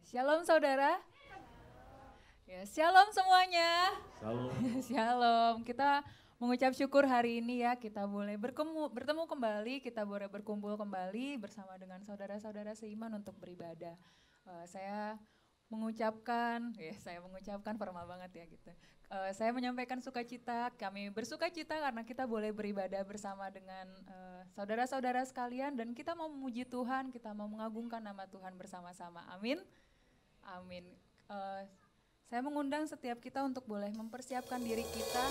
Shalom saudara. Ya, shalom semuanya. Shalom. Shalom. Kita mengucap syukur hari ini ya, kita boleh bertemu kembali, kita boleh berkumpul kembali bersama dengan saudara-saudara seiman untuk beribadah. Saya mengucapkan formal banget ya gitu. Saya menyampaikan sukacita, kami bersukacita karena kita boleh beribadah bersama dengan saudara-saudara sekalian dan kita mau memuji Tuhan, kita mau mengagungkan nama Tuhan bersama-sama. Amin. Amin. Saya mengundang setiap kita untuk boleh mempersiapkan diri kita.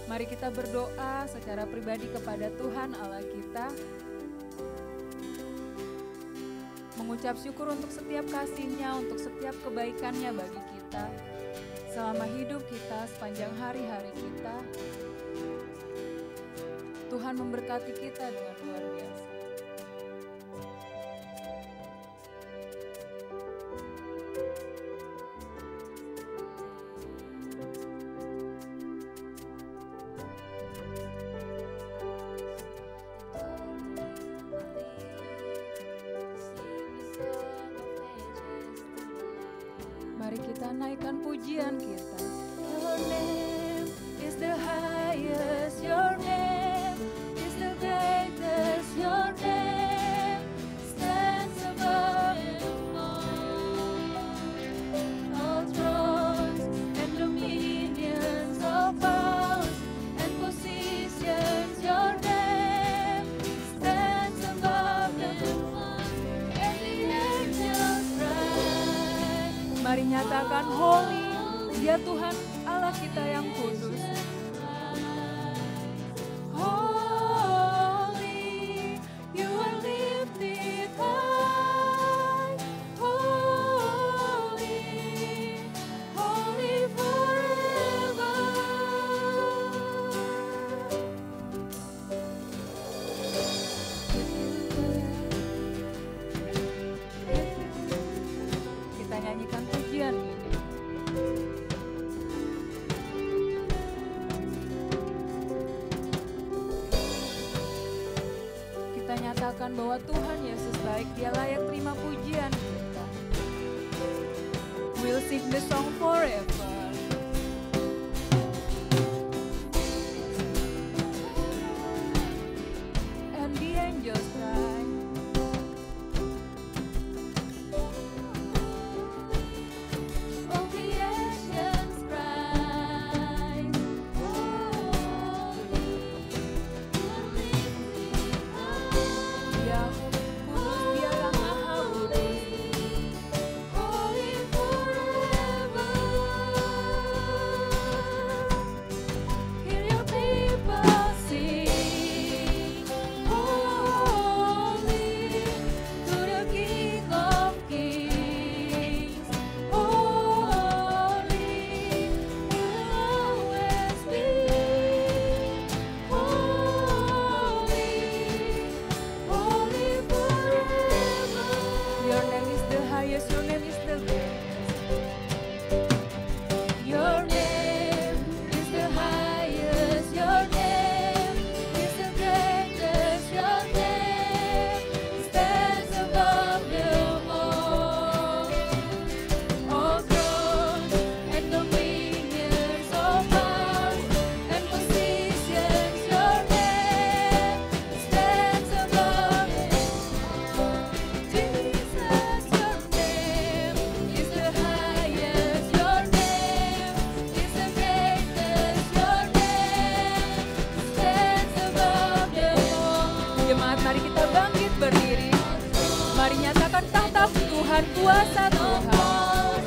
Mari kita berdoa secara pribadi kepada Tuhan Allah kita. Mengucap syukur untuk setiap kasih-Nya, untuk setiap kebaikan-Nya bagi kita. Selama hidup kita, sepanjang hari-hari kita. Tuhan memberkati kita dengan luar biasa. Mari kita naikkan pujian kita. Your name is the highest, your name is the greatest, your name stands above all thrones and dominions, all powers and positions, your name stands above them all, and the angels cry. Mari nyatakan holy, Dia Tuhan Allah kita yang kudus. Holy, you are lifted high. Holy, holy forever. Kita nyanyikan pujian ini. Kita nyatakan bahwa Tuhan Yesus baik, Dia layak terima pujian kita. We'll sing the song forever. And the angels cry. All creations cry. Dia kudus, Dia yang maha kudus. Holy forever. Hear your people sing. Holy to the King of Kings. Holy will always be. Holy forever. Your name is the highest, your name is the best. Your name is the highest, your name is the greatest, your name stands above them all. All thrones and dominions, all powers and positions, your name stands above them all. Jesus, your name is the highest, your name is the greatest, your name stands above them all. Jemaat, mari kita bangkit berdiri. Mari nyatakan tahta Tuhan, kuasa Tuhan.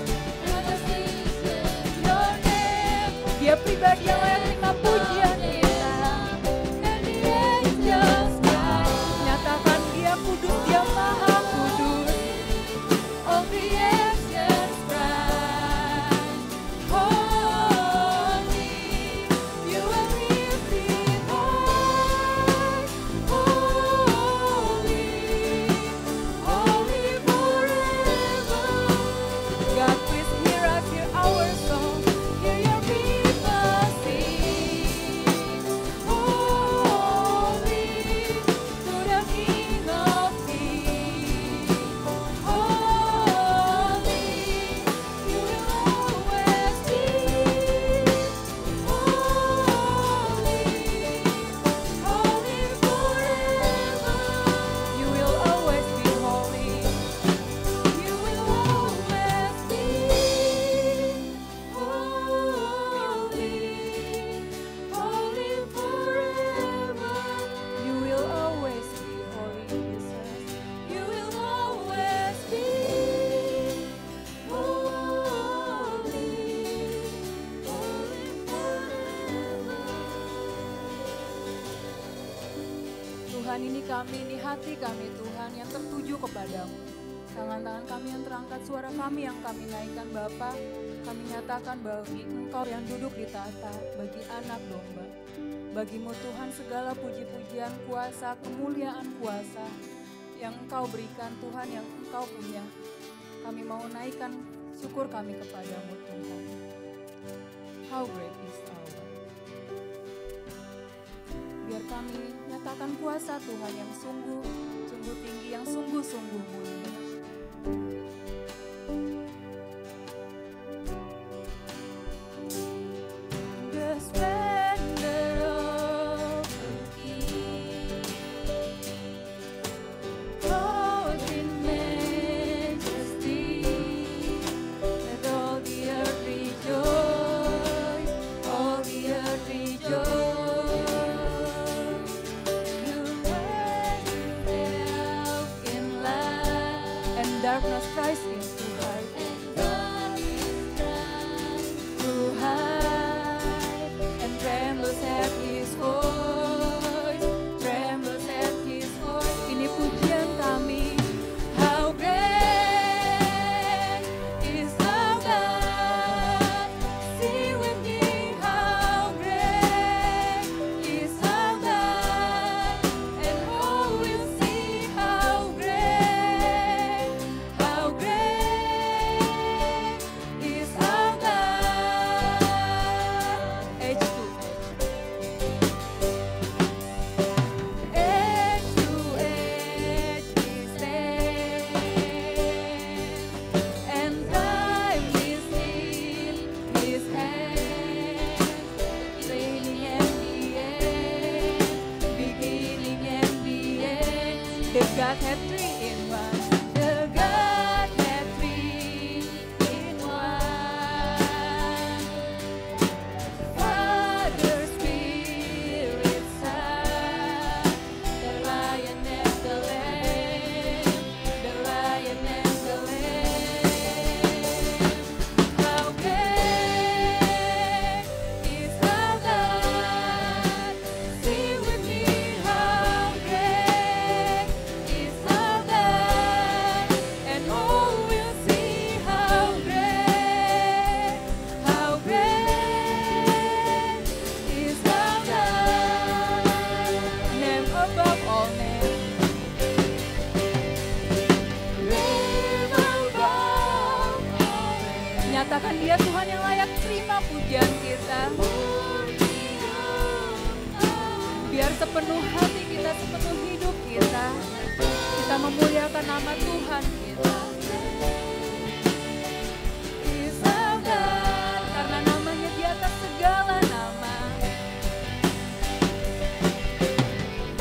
Your name, Dia pribadi yang layak terima pujian kita. And the angels cry. Nyatakan Dia kudus, Dia maha kudus. All creations cry. Holy, you are lifted high. Holy, holy forever. God, please hear us, hear our song, hear your people sing. Tuhan, ini hati kami Tuhan yang tertuju kepadamu. Tangan-tangan kami yang terangkat, suara kami yang kami naikkan Bapa. Kami nyatakan bagi Engkau yang duduk di tahta, bagi anak domba. Bagimu Tuhan segala puji-pujian, kuasa, kemuliaan kuasa yang Engkau berikan Tuhan, yang Engkau punya. Kami mau naikkan syukur kami kepadamu Tuhan. How great is our God. Biar kami nyatakan kuasa Tuhan yang sungguh tinggi, yang sungguh mulia. Darkness cries into her, to hide, and trembles at His voice, trembles at His voice. Ini pujian kami. How great is our God? Sing with me, how great is our God, and all will see how great. The God had three in one. The God had three in one. Father, Spirit, Son, the Lion and the Lamb, the Lion and the Lamb. How great is our God? Sing with me, how great is our God, and all will see how great is our God. Name above all names, name above all names. Nyatakan Dia Tuhan yang layak terima pujian kita. Biar sepenuh hati kita, sepenuh hidup kita, kita memuliakan nama Tuhan kita. Is our God, karena namanya di atas segala nama.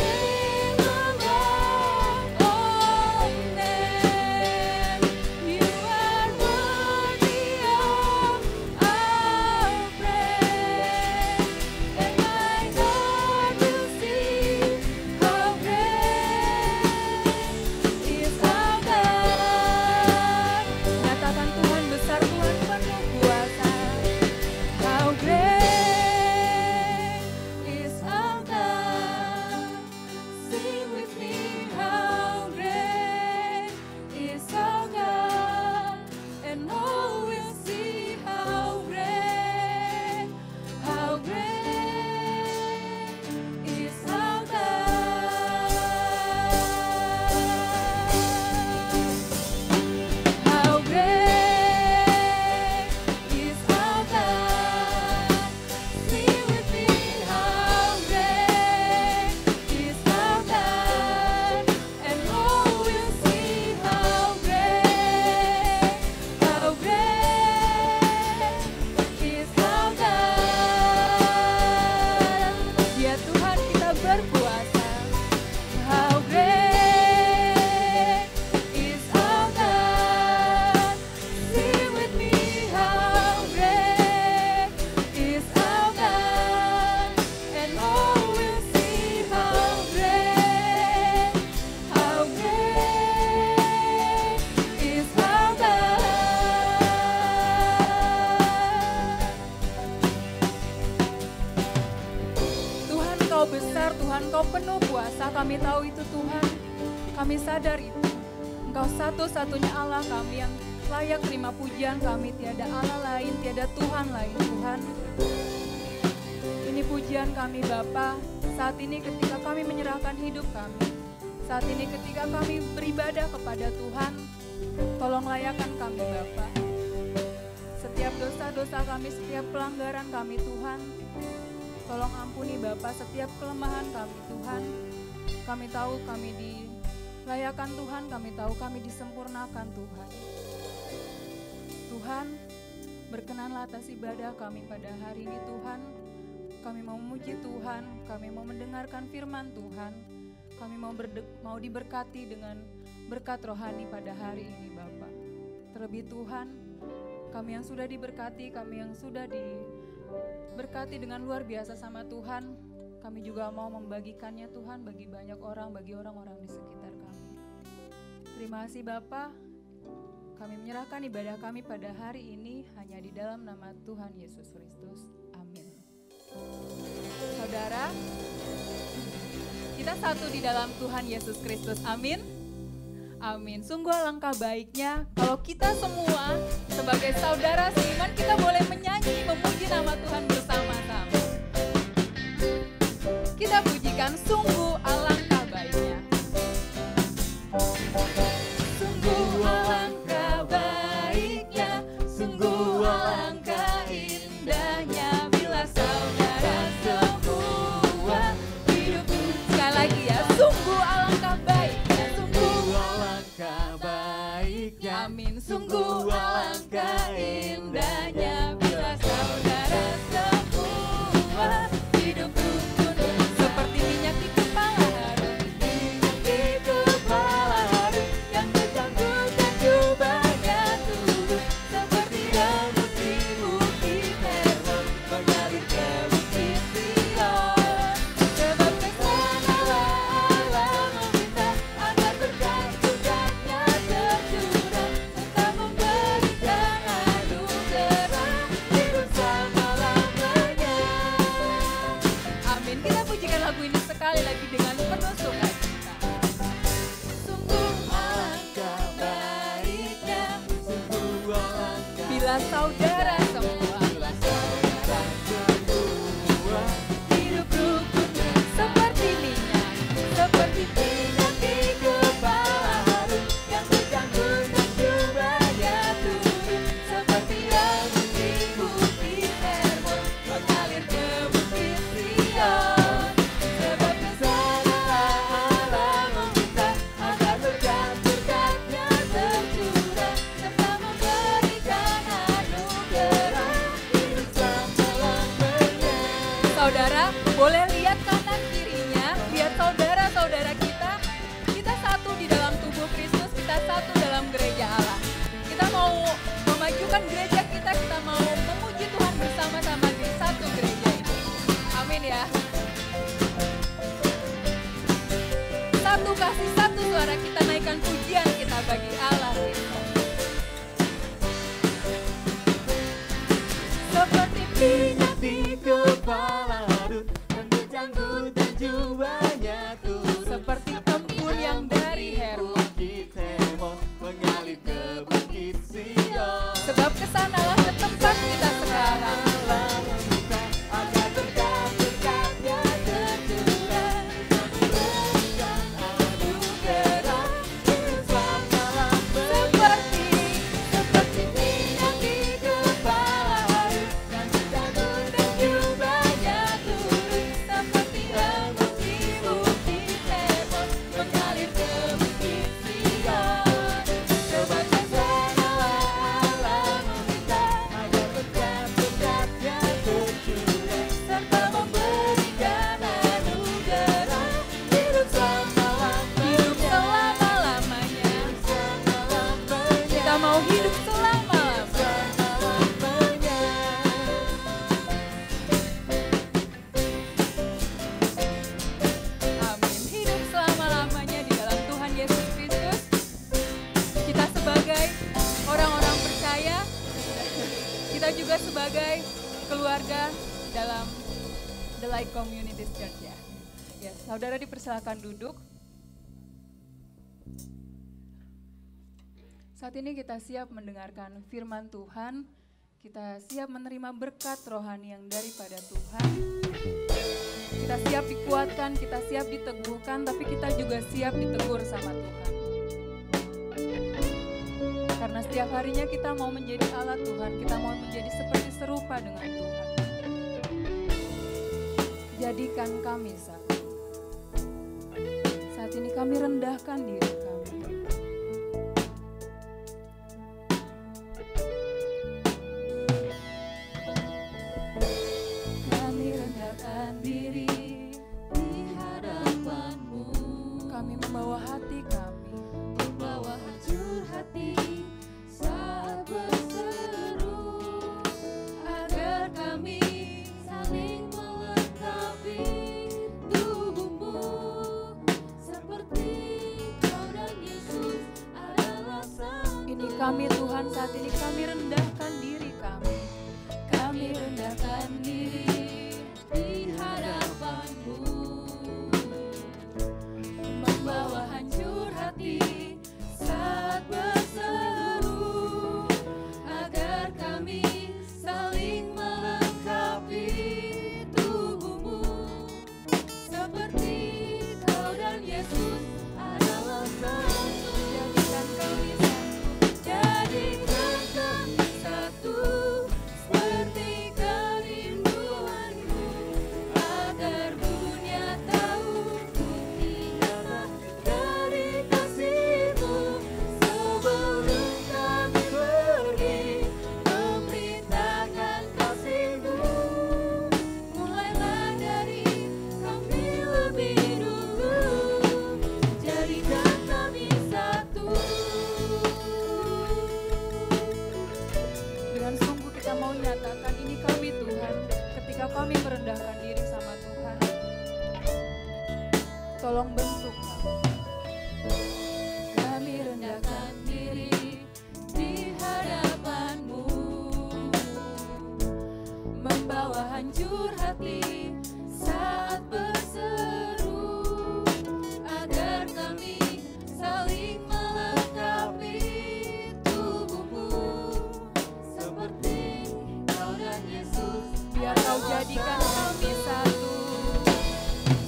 Name above all names, you are worthy of our praise, and my heart will sing how great is our God. tahu itu Tuhan, kami sadar itu. Engkau satu-satunya Allah kami yang layak terima pujian kami, tiada Allah lain, tiada Tuhan lain Tuhan. Ini pujian kami Bapa, saat ini ketika kami menyerahkan hidup kami, saat ini ketika kami beribadah kepada Tuhan, tolong layakan kami Bapa. Setiap dosa-dosa kami, setiap pelanggaran kami Tuhan, tolong ampuni Bapa, setiap kelemahan kami Tuhan. Kami tahu kami dilayakan Tuhan, kami tahu kami disempurnakan Tuhan. Tuhan, berkenanlah atas ibadah kami pada hari ini Tuhan. Kami mau memuji Tuhan, kami mau mendengarkan firman Tuhan. Kami mau diberkati dengan berkat rohani pada hari ini Bapa. Terlebih Tuhan, kami yang sudah diberkati, kami yang sudah diberkati dengan luar biasa sama Tuhan, kami juga mau membagikannya Tuhan bagi banyak orang, bagi orang-orang di sekitar kami. Terima kasih Bapa, kami menyerahkan ibadah kami pada hari ini hanya di dalam nama Tuhan Yesus Kristus. Amin. Saudara, kita satu di dalam Tuhan Yesus Kristus. Amin. Amin. Sungguh alangkah baiknya kalau kita semua sebagai saudara seiman kita boleh menyanyi, memuji nama Tuhan bersama-sama. Kita pujikan sungguh alangkah baiknya. Sungguh alangkah baiknya, sungguh alangkah indahnya bila saudara semua hidup. Sekali lagi ya, sungguh alangkah baiknya, sungguh alangkah baiknya. Amin. Sungguh alangkah indahnya bila saudara semua hidup rukun seperti minyak di kepala harun, minyak di kepala harun yang terjangkut dan jubahnya turun seperti rambut di bukit Hermon mengalir ke bukit Sion. Sebab kesana Allah meminta agar berkat-berkatnya tercurah serta memberikan anugerah hidup selama-lamanya. Amin. Kita pujikan lagu ini sekali lagi dengan penuh sukacita. Sungguh alangkah baiknya, sungguh alangkah bila saudara semua hidup rukun seperti minyak di kepala harun yang terjangkut dan jubahnya turun seperti rambut di bukit Hermon mengalir ke bukit Sion. Sebab kesana Allah meminta agar berkat-berkatnya tercurah serta memberikan anugerah hidup selama-lamanya. Saudara, boleh lihat kanan kirinya, lihat saudara-saudara kita. Kita satu di dalam tubuh Kristus, kita satu dalam gereja Allah. Kita mau memajukan gereja kita mau memuji Tuhan bersama-sama di satu gereja ini. Amin ya. Satu kasih satu suara kita naikkan pujian kita bagi Allah kita. Seperti minyak di kepala harun yang terjangkut dan jubahnya turun seperti embun yang dari Hermon mengalir ke bukit Sion. sebab kesanalah ke tempat kita sekarang. Agar berkat-berkatnya tercurah memberikan anugerah hidup selama-lamanya. Seperti minyak di kepala harun yang terjangkut dan jubahnya turun seperti rambut di bukit Hermon mengalir ke bukit Sion. Sebab kesanalah Allah meminta agar berkat-berkatnya tercurah serta memberikan anugerah hidup selama-lamanya. Kita mau hidup selama-lamanya. Amin. Hidup selama-lamanya di dalam Tuhan Yesus Kristus. Kita sebagai orang-orang percaya, kita juga sebagai keluarga dalam The Light Community Church ya. Ya, saudara dipersilakan duduk. Saat ini kita siap mendengarkan firman Tuhan, kita siap menerima berkat rohani yang daripada Tuhan. Kita siap dikuatkan, kita siap diteguhkan, tapi kita juga siap ditegur sama Tuhan. Karena setiap harinya kita mau menjadi alat Tuhan, kita mau menjadi seperti serupa dengan Tuhan. Jadikan kami satu. Saat ini kami rendahkan diri kami. Kami rendahkan diri di hadapan-Mu. Kami membawa hati kami, membawa hancur hati saat berseru, agar kami saling melengkapi tubuh-Mu, seperti Kau dan Yesus adalah satu. ini kami Tuhan, saat ini kami rendahkan diri kami. Kami rendahkan diri di hadapan-Mu, membawa hancur hati saat berseru, agar kami saling melengkapi tubuh-Mu, seperti Kau dan Yesus adalah satu. Jadikan kami satu. Jadikan kami satu, seperti kerinduan-Mu, agar dunia tahu bukti nyata dari kasih-Mu. Sebelum kami pergi memberitakan kasih-Mu, mulailah dari kami lebih dulu. Jadikan kami satu. Dengan sungguh kita mau nyatakan ini kami Tuhan, ketika kami merendahkan diri sama Tuhan. Tolong bentuk kami. Kami rendahkan diri di hadapan-Mu, membawa hancur hati saat berseru, agar kami saling melengkapi tubuh-Mu, seperti Kau dan Yesus. Biar Kau jadikan kami satu.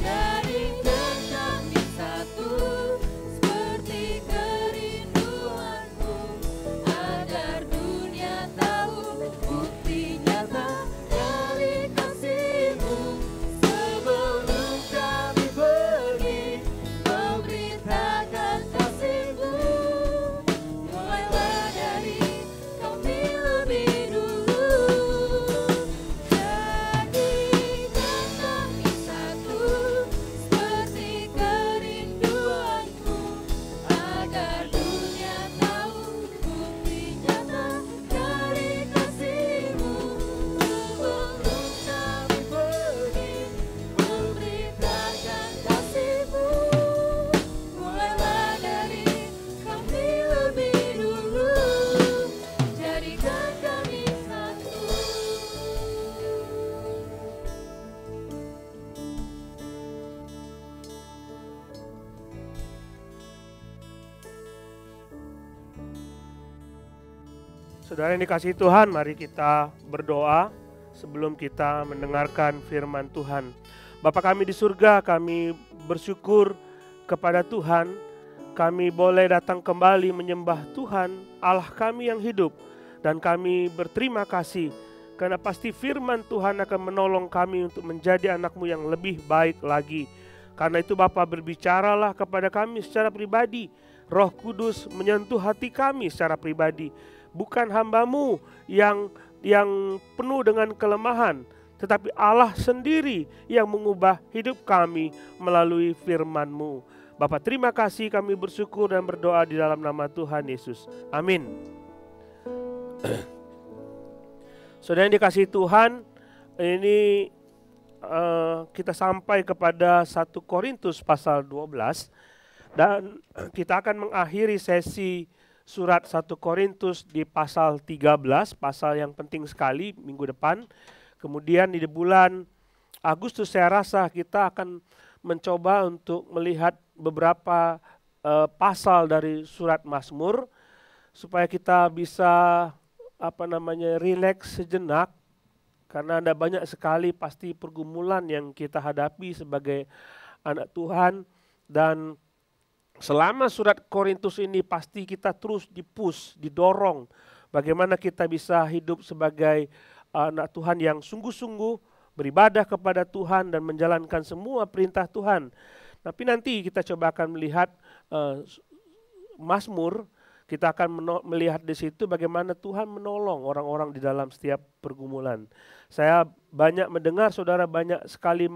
Jadikan kami satu, seperti kerinduan-Mu, agar dunia tahu bukti nyata dari kasih-Mu. Sebelum kami pergi memberitakan kasih-Mu, mulailah dari kami lebih dulu. Jadikan kami satu, seperti kerinduan-Mu, agar dunia tahu bukti nyata dari kasih-Mu. Sebelum kami pergi memberitakan kasih-Mu, mulailah dari kami lebih dulu. Jadikan kami satu. Saudara yang dikasihi Tuhan, mari kita berdoa sebelum kita mendengarkan firman Tuhan. Bapa kami di surga, kami bersyukur kepada Tuhan. Kami boleh datang kembali menyembah Tuhan, Allah kami yang hidup. Dan kami berterima kasih karena pasti firman Tuhan akan menolong kami untuk menjadi anak-Mu yang lebih baik lagi. Karena itu Bapa, berbicaralah kepada kami secara pribadi. Roh Kudus menyentuh hati kami secara pribadi. Bukan hamba-Mu yang penuh dengan kelemahan, tetapi Allah sendiri yang mengubah hidup kami melalui firman-Mu. Bapa, terima kasih, kami bersyukur dan berdoa di dalam nama Tuhan Yesus. Amin. Saudara yang dikasihi Tuhan, ini kita sampai kepada 1 Korintus pasal 12 dan kita akan mengakhiri sesi surat 1 Korintus di pasal 13, pasal yang penting sekali minggu depan. Kemudian di bulan Agustus saya rasa kita akan mencoba untuk melihat beberapa pasal dari surat Mazmur supaya kita bisa rileks sejenak, karena ada banyak sekali pasti pergumulan yang kita hadapi sebagai anak Tuhan. Dan selama surat Korintus ini pasti kita terus didorong bagaimana kita bisa hidup sebagai anak Tuhan yang sungguh-sungguh beribadah kepada Tuhan dan menjalankan semua perintah Tuhan. Tapi nanti kita coba akan melihat Mazmur, kita akan melihat di situ bagaimana Tuhan menolong orang-orang di dalam setiap pergumulan. Saya banyak mendengar saudara banyak sekali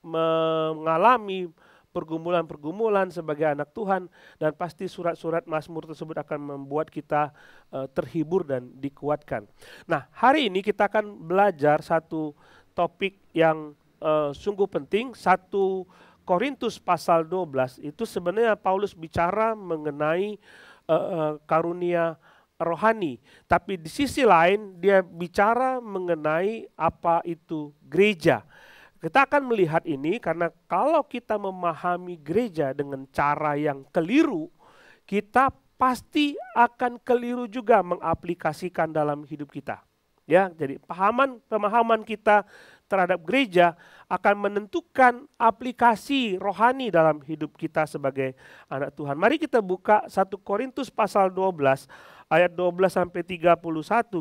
mengalami pergumulan-pergumulan sebagai anak Tuhan, dan pasti surat-surat Mazmur tersebut akan membuat kita terhibur dan dikuatkan. Nah, hari ini kita akan belajar satu topik yang sungguh penting. 1 Korintus pasal 12 itu sebenarnya Paulus bicara mengenai karunia rohani, tapi di sisi lain dia bicara mengenai apa itu gereja. Kita akan melihat ini karena kalau kita memahami gereja dengan cara yang keliru, kita pasti akan keliru juga mengaplikasikan dalam hidup kita. Ya, jadi pemahaman kita terhadap gereja akan menentukan aplikasi rohani dalam hidup kita sebagai anak Tuhan. Mari kita buka 1 Korintus pasal 12 ayat 12 sampai 31.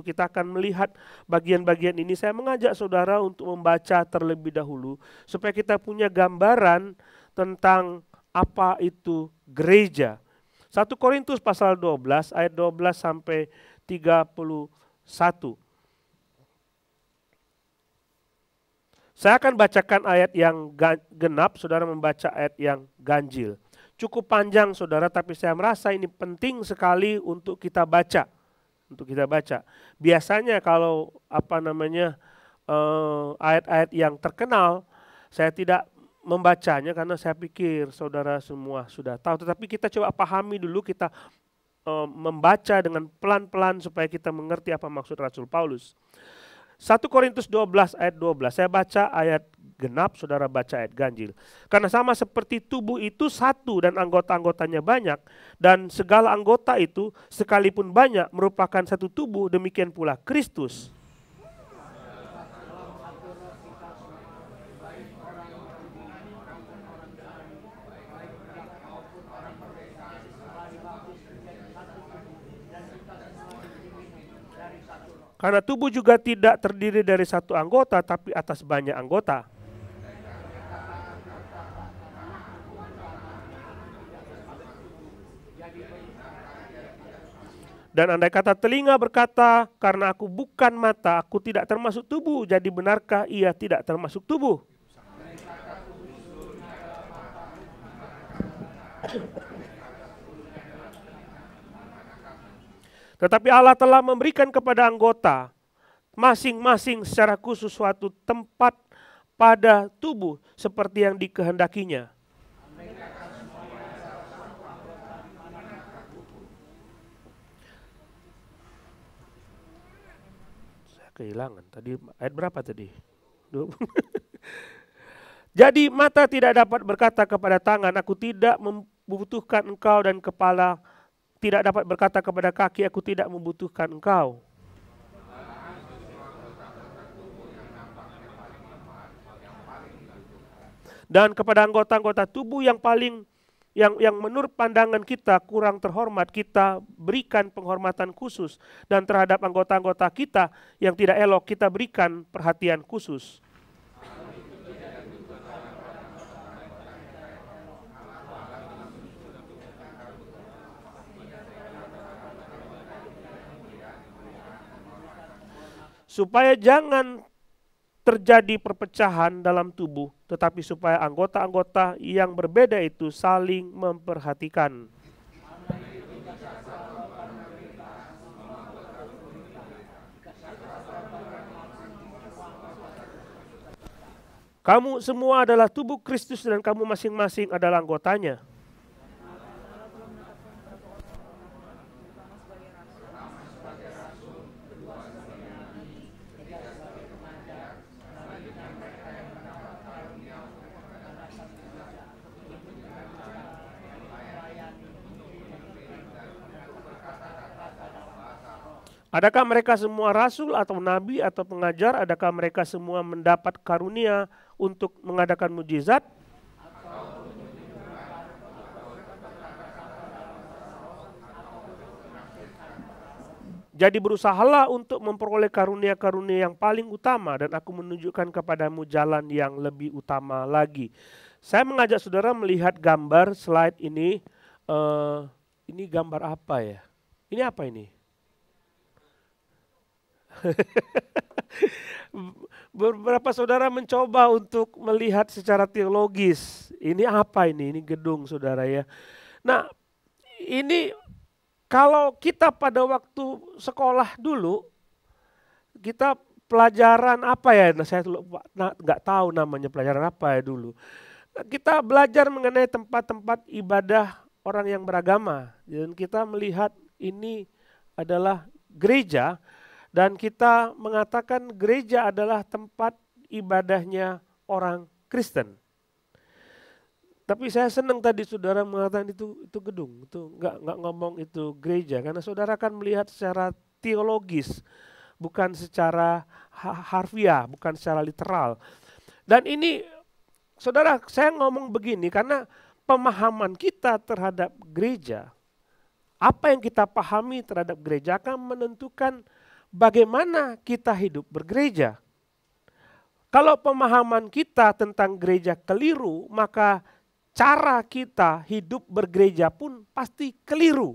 Kita akan melihat bagian-bagian ini. Saya mengajak saudara untuk membaca terlebih dahulu supaya kita punya gambaran tentang apa itu gereja. 1 Korintus pasal 12 ayat 12 sampai 31. Saya akan bacakan ayat yang genap, saudara membaca ayat yang ganjil. Cukup panjang saudara, tapi saya merasa ini penting sekali untuk kita baca. Biasanya kalau ayat-ayat yang terkenal, saya tidak membacanya karena saya pikir saudara semua sudah tahu. Tetapi kita coba pahami dulu, kita membaca dengan pelan-pelan supaya kita mengerti apa maksud Rasul Paulus. 1 Korintus 12 ayat 12, saya baca ayat genap, saudara baca ayat ganjil. Karena sama seperti tubuh itu satu dan anggota-anggotanya banyak, dan segala anggota itu sekalipun banyak merupakan satu tubuh, demikian pula Kristus. Karena tubuh juga tidak terdiri dari satu anggota, tapi atas banyak anggota. Dan andai kata telinga berkata, karena aku bukan mata, aku tidak termasuk tubuh, jadi benarkah ia tidak termasuk tubuh? Tetapi Allah telah memberikan kepada anggota masing-masing secara khusus suatu tempat pada tubuh seperti yang dikehendakinya. Saya kehilangan tadi ayat berapa tadi? Jadi mata tidak dapat berkata kepada tangan, aku tidak membutuhkan engkau, dan kepala tidak dapat berkata kepada kaki, aku tidak membutuhkan engkau. Dan kepada anggota-anggota tubuh yang menurut pandangan kita kurang terhormat, kita berikan penghormatan khusus, dan terhadap anggota-anggota kita yang tidak elok kita berikan perhatian khusus. Supaya jangan terjadi perpecahan dalam tubuh, tetapi supaya anggota-anggota yang berbeda itu saling memperhatikan. Kamu semua adalah tubuh Kristus dan kamu masing-masing adalah anggotanya. Adakah mereka semua rasul atau nabi atau pengajar? Adakah mereka semua mendapat karunia untuk mengadakan mujizat? Jadi berusahalah untuk memperoleh karunia-karunia yang paling utama dan aku menunjukkan kepadamu jalan yang lebih utama lagi. Saya mengajak saudara melihat gambar slide ini. Ini gambar apa ya? Ini apa ini? Beberapa saudara mencoba untuk melihat secara teologis. Ini apa ini? Ini gedung saudara ya. Nah ini kalau kita pada waktu sekolah dulu, kita pelajaran apa ya? Nah, saya nggak tahu namanya pelajaran apa ya dulu. Kita belajar mengenai tempat-tempat ibadah orang yang beragama. Dan kita melihat ini adalah gereja. Dan kita mengatakan gereja adalah tempat ibadahnya orang Kristen. Tapi saya senang tadi saudara mengatakan itu gedung, itu nggak ngomong itu gereja, karena saudara akan melihat secara teologis, bukan secara harfiah, bukan secara literal. Dan ini saudara, saya ngomong begini karena pemahaman kita terhadap gereja, apa yang kita pahami terhadap gereja akan menentukan bagaimana kita hidup bergereja. Kalau pemahaman kita tentang gereja keliru, maka cara kita hidup bergereja pun pasti keliru.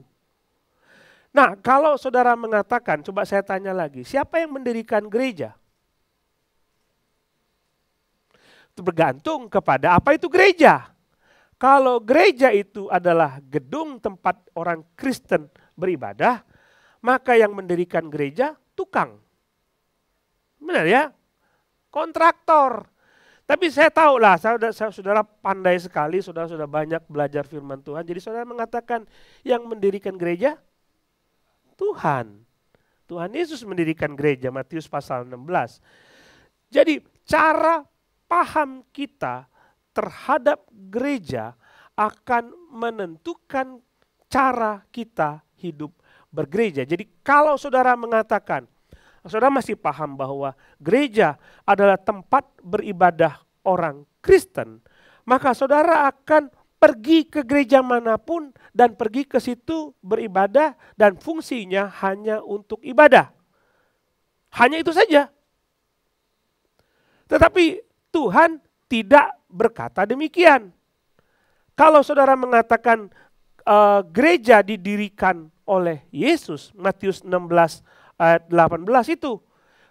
Nah, kalau saudara mengatakan, coba saya tanya lagi, siapa yang mendirikan gereja? Itu bergantung kepada apa itu gereja. Kalau gereja itu adalah gedung tempat orang Kristen beribadah, maka yang mendirikan gereja tukang. Benar ya? Kontraktor. Tapi saya tahu lah, saudara pandai sekali, saudara sudah banyak belajar firman Tuhan. Jadi saudara mengatakan yang mendirikan gereja, Tuhan. Tuhan Yesus mendirikan gereja, Matius pasal 16. Jadi cara paham kita terhadap gereja akan menentukan cara kita hidup bergereja. Jadi kalau saudara mengatakan, saudara masih paham bahwa gereja adalah tempat beribadah orang Kristen, maka saudara akan pergi ke gereja manapun dan pergi ke situ beribadah dan fungsinya hanya untuk ibadah. Hanya itu saja. Tetapi Tuhan tidak berkata demikian. Kalau saudara mengatakan gereja didirikan oleh Yesus, Matius 16 ayat 18 itu.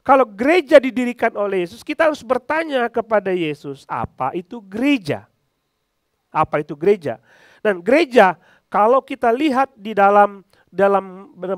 Kalau gereja didirikan oleh Yesus, kita harus bertanya kepada Yesus, apa itu gereja? Apa itu gereja? Dan gereja, kalau kita lihat di dalam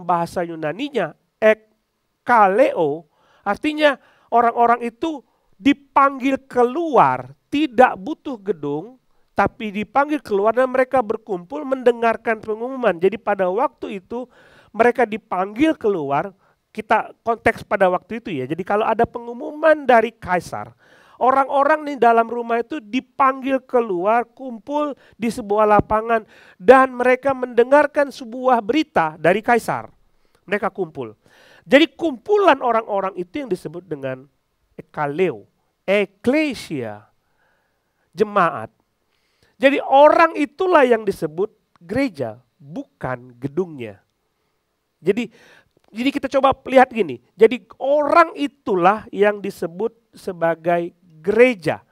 bahasa Yunaninya, ekkaleo, artinya orang-orang itu dipanggil keluar, tidak butuh gedung, tapi dipanggil keluar dan mereka berkumpul mendengarkan pengumuman. Jadi pada waktu itu mereka dipanggil keluar, kita konteks pada waktu itu ya. Jadi kalau ada pengumuman dari kaisar, orang-orang di dalam rumah itu dipanggil keluar, kumpul di sebuah lapangan dan mereka mendengarkan sebuah berita dari kaisar. Mereka kumpul. Jadi kumpulan orang-orang itu yang disebut dengan ekkaleo, eklesia, jemaat. Jadi orang itulah yang disebut gereja, bukan gedungnya. Jadi kita coba lihat gini, jadi orang itulah yang disebut sebagai gereja,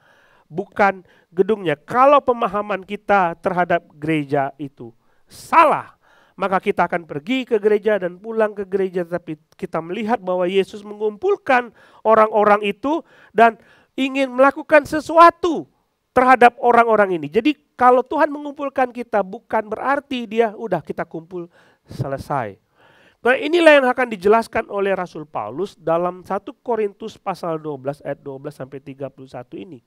bukan gedungnya. Kalau pemahaman kita terhadap gereja itu salah, maka kita akan pergi ke gereja dan pulang ke gereja, tapi kita melihat bahwa Yesus mengumpulkan orang-orang itu dan ingin melakukan sesuatu terhadap orang-orang ini. Jadi kalau Tuhan mengumpulkan kita bukan berarti dia udah kita kumpul selesai. Nah inilah yang akan dijelaskan oleh Rasul Paulus dalam 1 Korintus pasal 12 ayat 12 sampai 31 ini.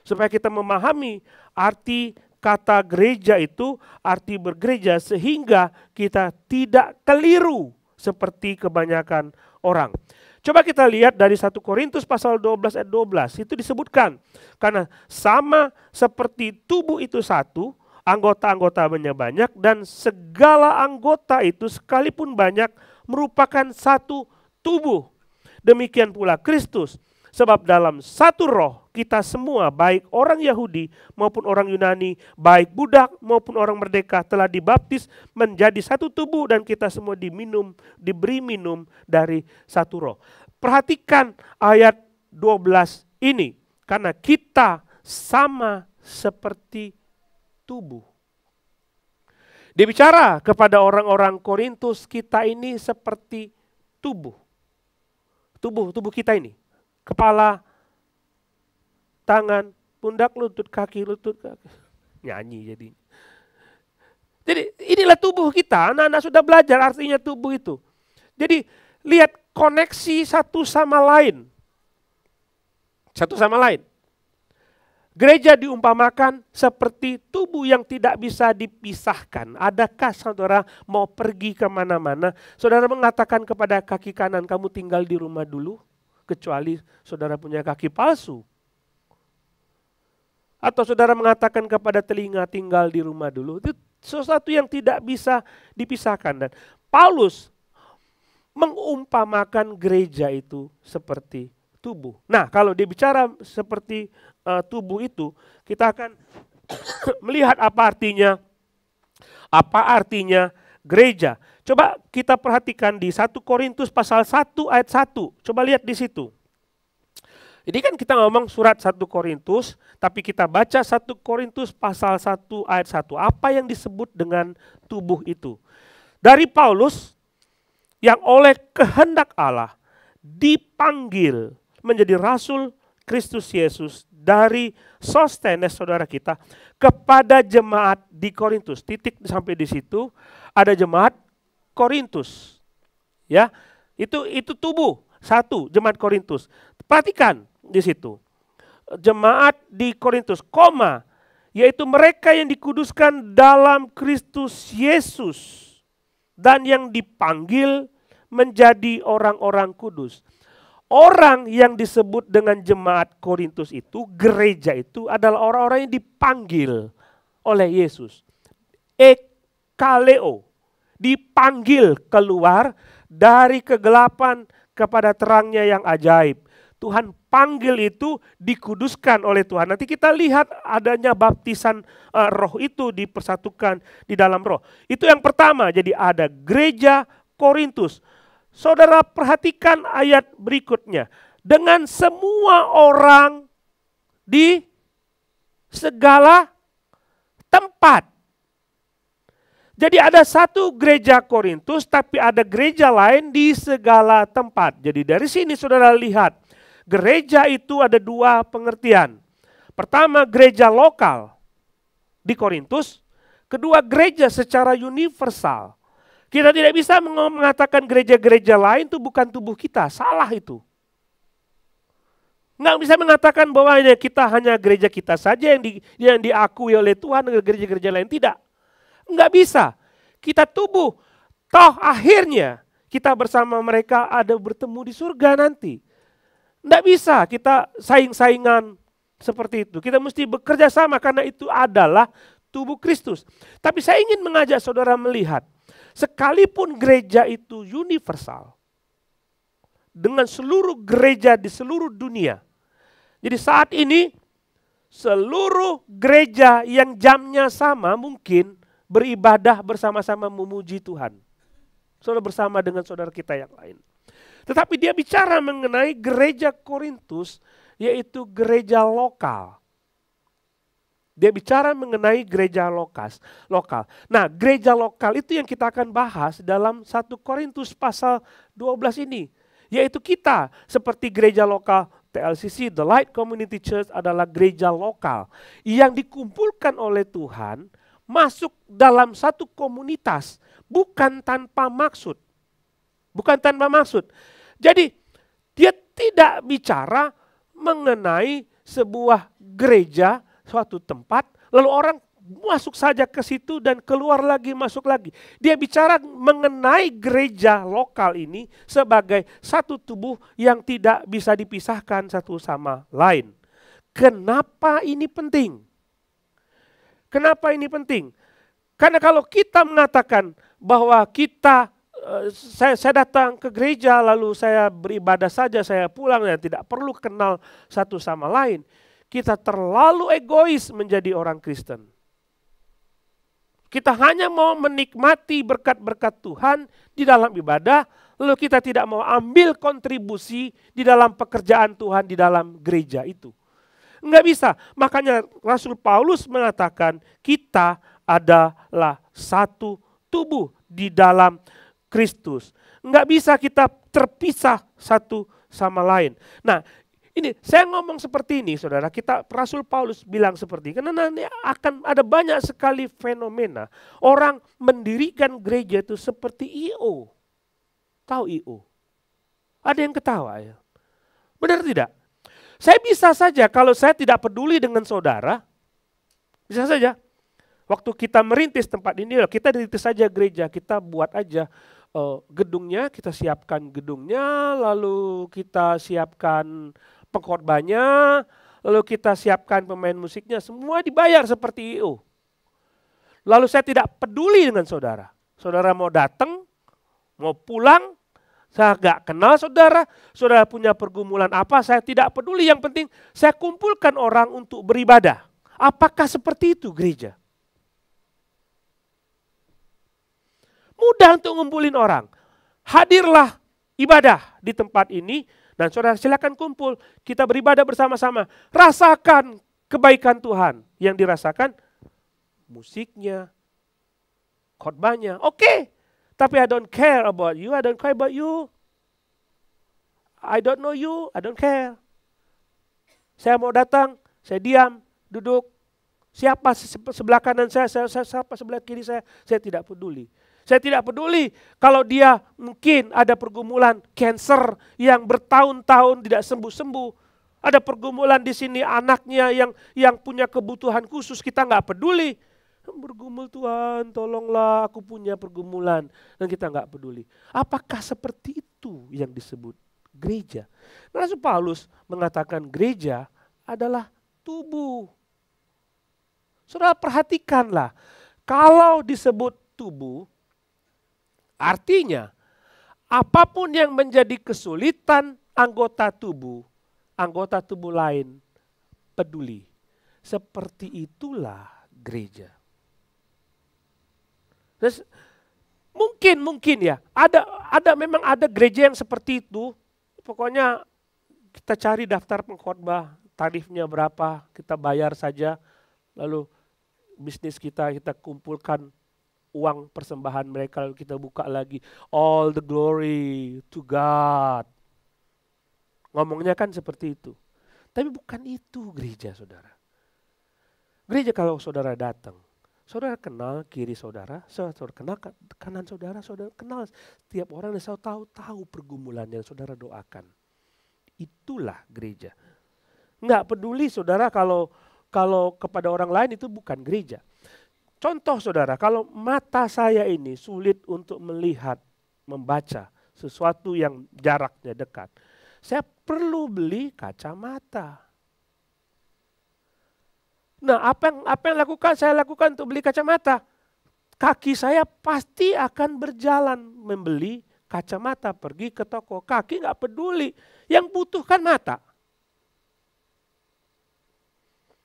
Supaya kita memahami arti kata gereja itu, arti bergereja sehingga kita tidak keliru seperti kebanyakan orang. Coba kita lihat dari 1 Korintus pasal 12 ayat 12, itu disebutkan. Karena sama seperti tubuh itu satu, anggota-anggotanya banyak dan segala anggota itu sekalipun banyak merupakan satu tubuh. Demikian pula Kristus. Sebab dalam satu roh kita semua, baik orang Yahudi maupun orang Yunani, baik budak maupun orang merdeka, telah dibaptis menjadi satu tubuh dan kita semua diberi minum dari satu roh. Perhatikan ayat 12 ini, karena kita sama seperti tubuh. Dia bicara kepada orang-orang Korintus, kita ini seperti tubuh. Tubuh kita ini. Kepala, tangan, pundak, lutut, kaki. Nyanyi jadi. Jadi inilah tubuh kita, anak-anak sudah belajar artinya tubuh itu. Jadi lihat koneksi satu sama lain. Satu sama lain. Gereja diumpamakan seperti tubuh yang tidak bisa dipisahkan. Adakah saudara mau pergi kemana-mana, saudara mengatakan kepada kaki kanan, kamu tinggal di rumah dulu? Kecuali saudara punya kaki palsu. Atau saudara mengatakan kepada telinga, tinggal di rumah dulu. Itu sesuatu yang tidak bisa dipisahkan. Dan Paulus mengumpamakan gereja itu seperti tubuh. Nah, kalau dia bicara seperti tubuh itu, kita akan melihat apa artinya gereja. Coba kita perhatikan di 1 Korintus pasal 1 ayat 1. Coba lihat di situ. Jadi kan kita ngomong surat 1 Korintus, tapi kita baca 1 Korintus pasal 1 ayat 1. Apa yang disebut dengan tubuh itu? Dari Paulus yang oleh kehendak Allah dipanggil menjadi rasul Kristus Yesus dari Sostenes saudara kita kepada jemaat di Korintus. Titik sampai di situ ada jemaat Korintus. Ya, itu tubuh satu jemaat Korintus. Perhatikan di situ. Jemaat di Korintus, yaitu mereka yang dikuduskan dalam Kristus Yesus dan yang dipanggil menjadi orang-orang kudus. Orang yang disebut dengan jemaat Korintus itu, gereja itu adalah orang-orang yang dipanggil oleh Yesus. Ekaleo, dipanggil keluar dari kegelapan kepada terangnya yang ajaib. Tuhan panggil itu dikuduskan oleh Tuhan. Nanti kita lihat adanya baptisan roh itu dipersatukan di dalam roh. Itu yang pertama, jadi ada gereja Korintus. Saudara perhatikan ayat berikutnya. Dengan semua orang di segala tempat. Jadi ada satu gereja Korintus, tapi ada gereja lain di segala tempat. Jadi dari sini saudara lihat, gereja itu ada dua pengertian. Pertama, gereja lokal di Korintus. Kedua, gereja secara universal. Kita tidak bisa mengatakan gereja-gereja lain itu bukan tubuh kita. Salah itu. Nggak bisa mengatakan bahwa kita hanya gereja kita saja yang diakui oleh Tuhan, gereja-gereja lain tidak. Nggak bisa. Kita tubuh. Toh akhirnya kita bersama mereka ada bertemu di surga nanti. Nggak bisa kita saing-saingan seperti itu. Kita mesti bekerja sama karena itu adalah tubuh Kristus. Tapi saya ingin mengajak saudara melihat, sekalipun gereja itu universal, dengan seluruh gereja di seluruh dunia. Jadi saat ini seluruh gereja yang jamnya sama mungkin beribadah bersama-sama memuji Tuhan. Saudara bersama dengan saudara kita yang lain. Tetapi dia bicara mengenai gereja Korintus, yaitu gereja lokal. Dia bicara mengenai gereja lokal. Nah, gereja lokal itu yang kita akan bahas dalam 1 Korintus pasal 12 ini. Yaitu kita seperti gereja lokal TLCC, The Light Community Church adalah gereja lokal yang dikumpulkan oleh Tuhan masuk dalam satu komunitas, bukan tanpa maksud. Bukan tanpa maksud. Jadi dia tidak bicara mengenai sebuah gereja, suatu tempat, lalu orang masuk saja ke situ dan keluar lagi, masuk lagi. Dia bicara mengenai gereja lokal ini sebagai satu tubuh yang tidak bisa dipisahkan satu sama lain. Kenapa ini penting? Kenapa ini penting? Karena kalau kita mengatakan bahwa kita saya datang ke gereja lalu saya beribadah saja, saya pulang ya tidak perlu kenal satu sama lain. Kita terlalu egois menjadi orang Kristen. Kita hanya mau menikmati berkat-berkat Tuhan di dalam ibadah, lalu kita tidak mau ambil kontribusi di dalam pekerjaan Tuhan di dalam gereja itu. Enggak bisa. Makanya Rasul Paulus mengatakan kita adalah satu tubuh di dalam Kristus. Enggak bisa kita terpisah satu sama lain. Nah, ini saya ngomong seperti ini, saudara. Rasul Paulus bilang seperti ini, karena nanti akan ada banyak sekali fenomena orang mendirikan gereja itu seperti I.O. Tahu I.O? Ada yang ketawa ya? Benar tidak? Saya bisa saja kalau saya tidak peduli dengan saudara, bisa saja. Waktu kita merintis tempat ini, kita rintis saja gereja, kita buat aja gedungnya, kita siapkan gedungnya, lalu kita siapkan pengkhotbahnya, lalu kita siapkan pemain musiknya, semua dibayar seperti I.O. Lalu saya tidak peduli dengan saudara. Saudara mau datang, mau pulang, saya gak kenal saudara, saudara punya pergumulan apa, saya tidak peduli. Yang penting saya kumpulkan orang untuk beribadah. Apakah seperti itu gereja? Mudah untuk ngumpulin orang. Hadirlah ibadah di tempat ini, dan saudara silakan kumpul, kita beribadah bersama-sama. Rasakan kebaikan Tuhan. Yang dirasakan musiknya, khotbahnya. Oke, tapi I don't care about you, I don't care about you. I don't know you, I don't care. Saya mau datang, saya diam, duduk. Siapa sebelah kanan saya, siapa sebelah kiri saya tidak peduli. Saya tidak peduli kalau dia mungkin ada pergumulan cancer yang bertahun-tahun tidak sembuh-sembuh. Ada pergumulan di sini anaknya yang punya kebutuhan khusus, kita nggak peduli. Bergumul Tuhan, tolonglah aku punya pergumulan. Dan kita nggak peduli. Apakah seperti itu yang disebut gereja? Rasul Paulus mengatakan gereja adalah tubuh. Saudara perhatikanlah, kalau disebut tubuh, artinya, apapun yang menjadi kesulitan anggota tubuh lain peduli. Seperti itulah gereja. Terus, mungkin ya, memang ada gereja yang seperti itu. Pokoknya kita cari daftar pengkhotbah, tarifnya berapa, kita bayar saja, lalu bisnis kita kumpulkan uang persembahan mereka, lalu kita buka lagi. All the glory to God. Ngomongnya kan seperti itu. Tapi bukan itu gereja, saudara. Gereja kalau saudara datang, saudara kenal kiri saudara kenal kanan saudara kenal setiap orang yang tahu pergumulan yang saudara doakan. Itulah gereja. Enggak peduli saudara kalau kepada orang lain itu bukan gereja. Contoh saudara, kalau mata saya ini sulit untuk melihat, membaca sesuatu yang jaraknya dekat, saya perlu beli kacamata. Nah, apa yang saya lakukan untuk beli kacamata? Kaki saya pasti akan berjalan membeli kacamata, pergi ke toko. Kaki nggak peduli, yang butuhkan mata.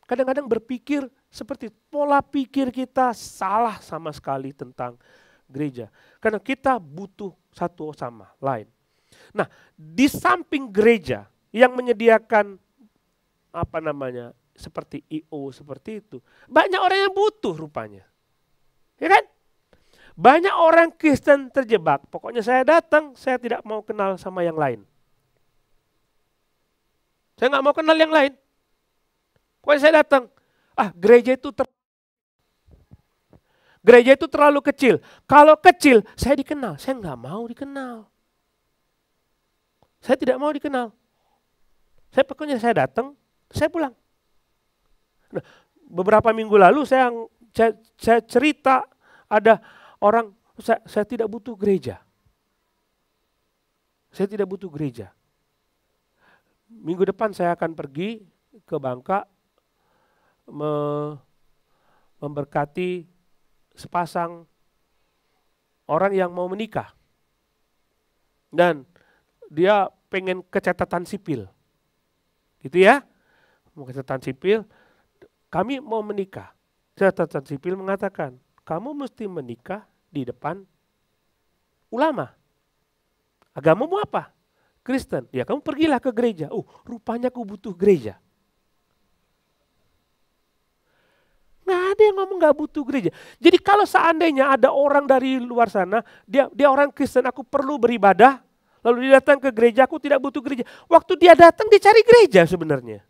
Kadang-kadang berpikir seperti pola pikir kita salah sama sekali tentang gereja. Karena kita butuh satu sama lain. Nah, di samping gereja yang menyediakan seperti I.O. seperti itu, banyak orang yang butuh rupanya. Ya kan? Banyak orang Kristen terjebak. Pokoknya saya datang, saya tidak mau kenal sama yang lain. Saya nggak mau kenal yang lain. Pokoknya saya datang, gereja itu terlalu kecil. Kalau kecil, saya dikenal. Saya nggak mau dikenal. Saya tidak mau dikenal. Pokoknya saya datang, saya pulang. Nah, beberapa minggu lalu saya cerita ada orang, saya tidak butuh gereja. Saya tidak butuh gereja. Minggu depan saya akan pergi ke Bangka, memberkati sepasang orang yang mau menikah. dan dia pengen ke catatan sipil. Gitu ya. Mau ke catatan sipil, kami mau menikah. Catatan sipil mengatakan, kamu mesti menikah di depan ulama. Agamamu apa? Kristen. Ya kamu pergilah ke gereja. Rupanya aku butuh gereja. Nggak ada yang ngomong nggak butuh gereja. Jadi kalau seandainya ada orang dari luar sana, dia orang Kristen, aku perlu beribadah, lalu dia datang ke gereja, aku tidak butuh gereja. Waktu dia datang, dia cari gereja sebenarnya.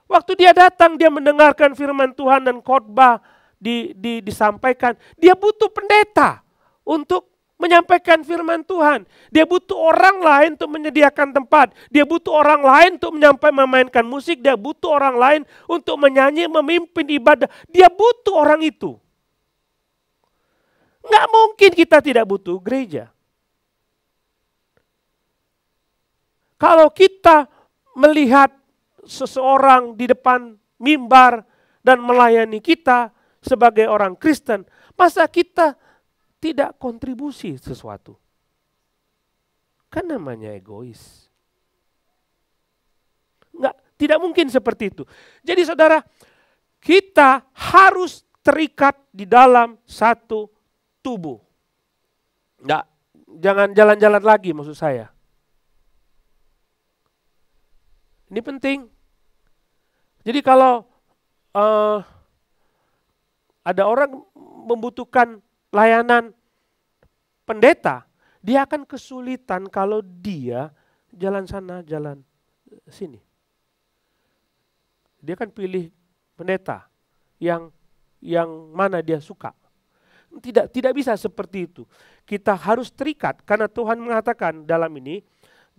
Waktu dia datang, dia mendengarkan firman Tuhan dan khotbah disampaikan, dia butuh pendeta untuk menyampaikan firman Tuhan. Dia butuh orang lain untuk menyediakan tempat. Dia butuh orang lain untuk memainkan musik. Dia butuh orang lain untuk menyanyi, memimpin ibadah. Dia butuh orang itu. Nggak mungkin kita tidak butuh gereja. Kalau kita melihat seseorang di depan mimbar dan melayani kita sebagai orang Kristen, masa kita tidak kontribusi sesuatu? Kan namanya egois. Tidak mungkin seperti itu. Jadi saudara, kita harus terikat di dalam satu tubuh. Jangan jalan-jalan lagi maksud saya. Ini penting. Jadi kalau ada orang membutuhkan layanan pendeta, dia akan kesulitan kalau dia jalan sana, jalan sini. Dia akan pilih pendeta yang mana dia suka. Tidak bisa seperti itu. Kita harus terikat karena Tuhan mengatakan dalam ini,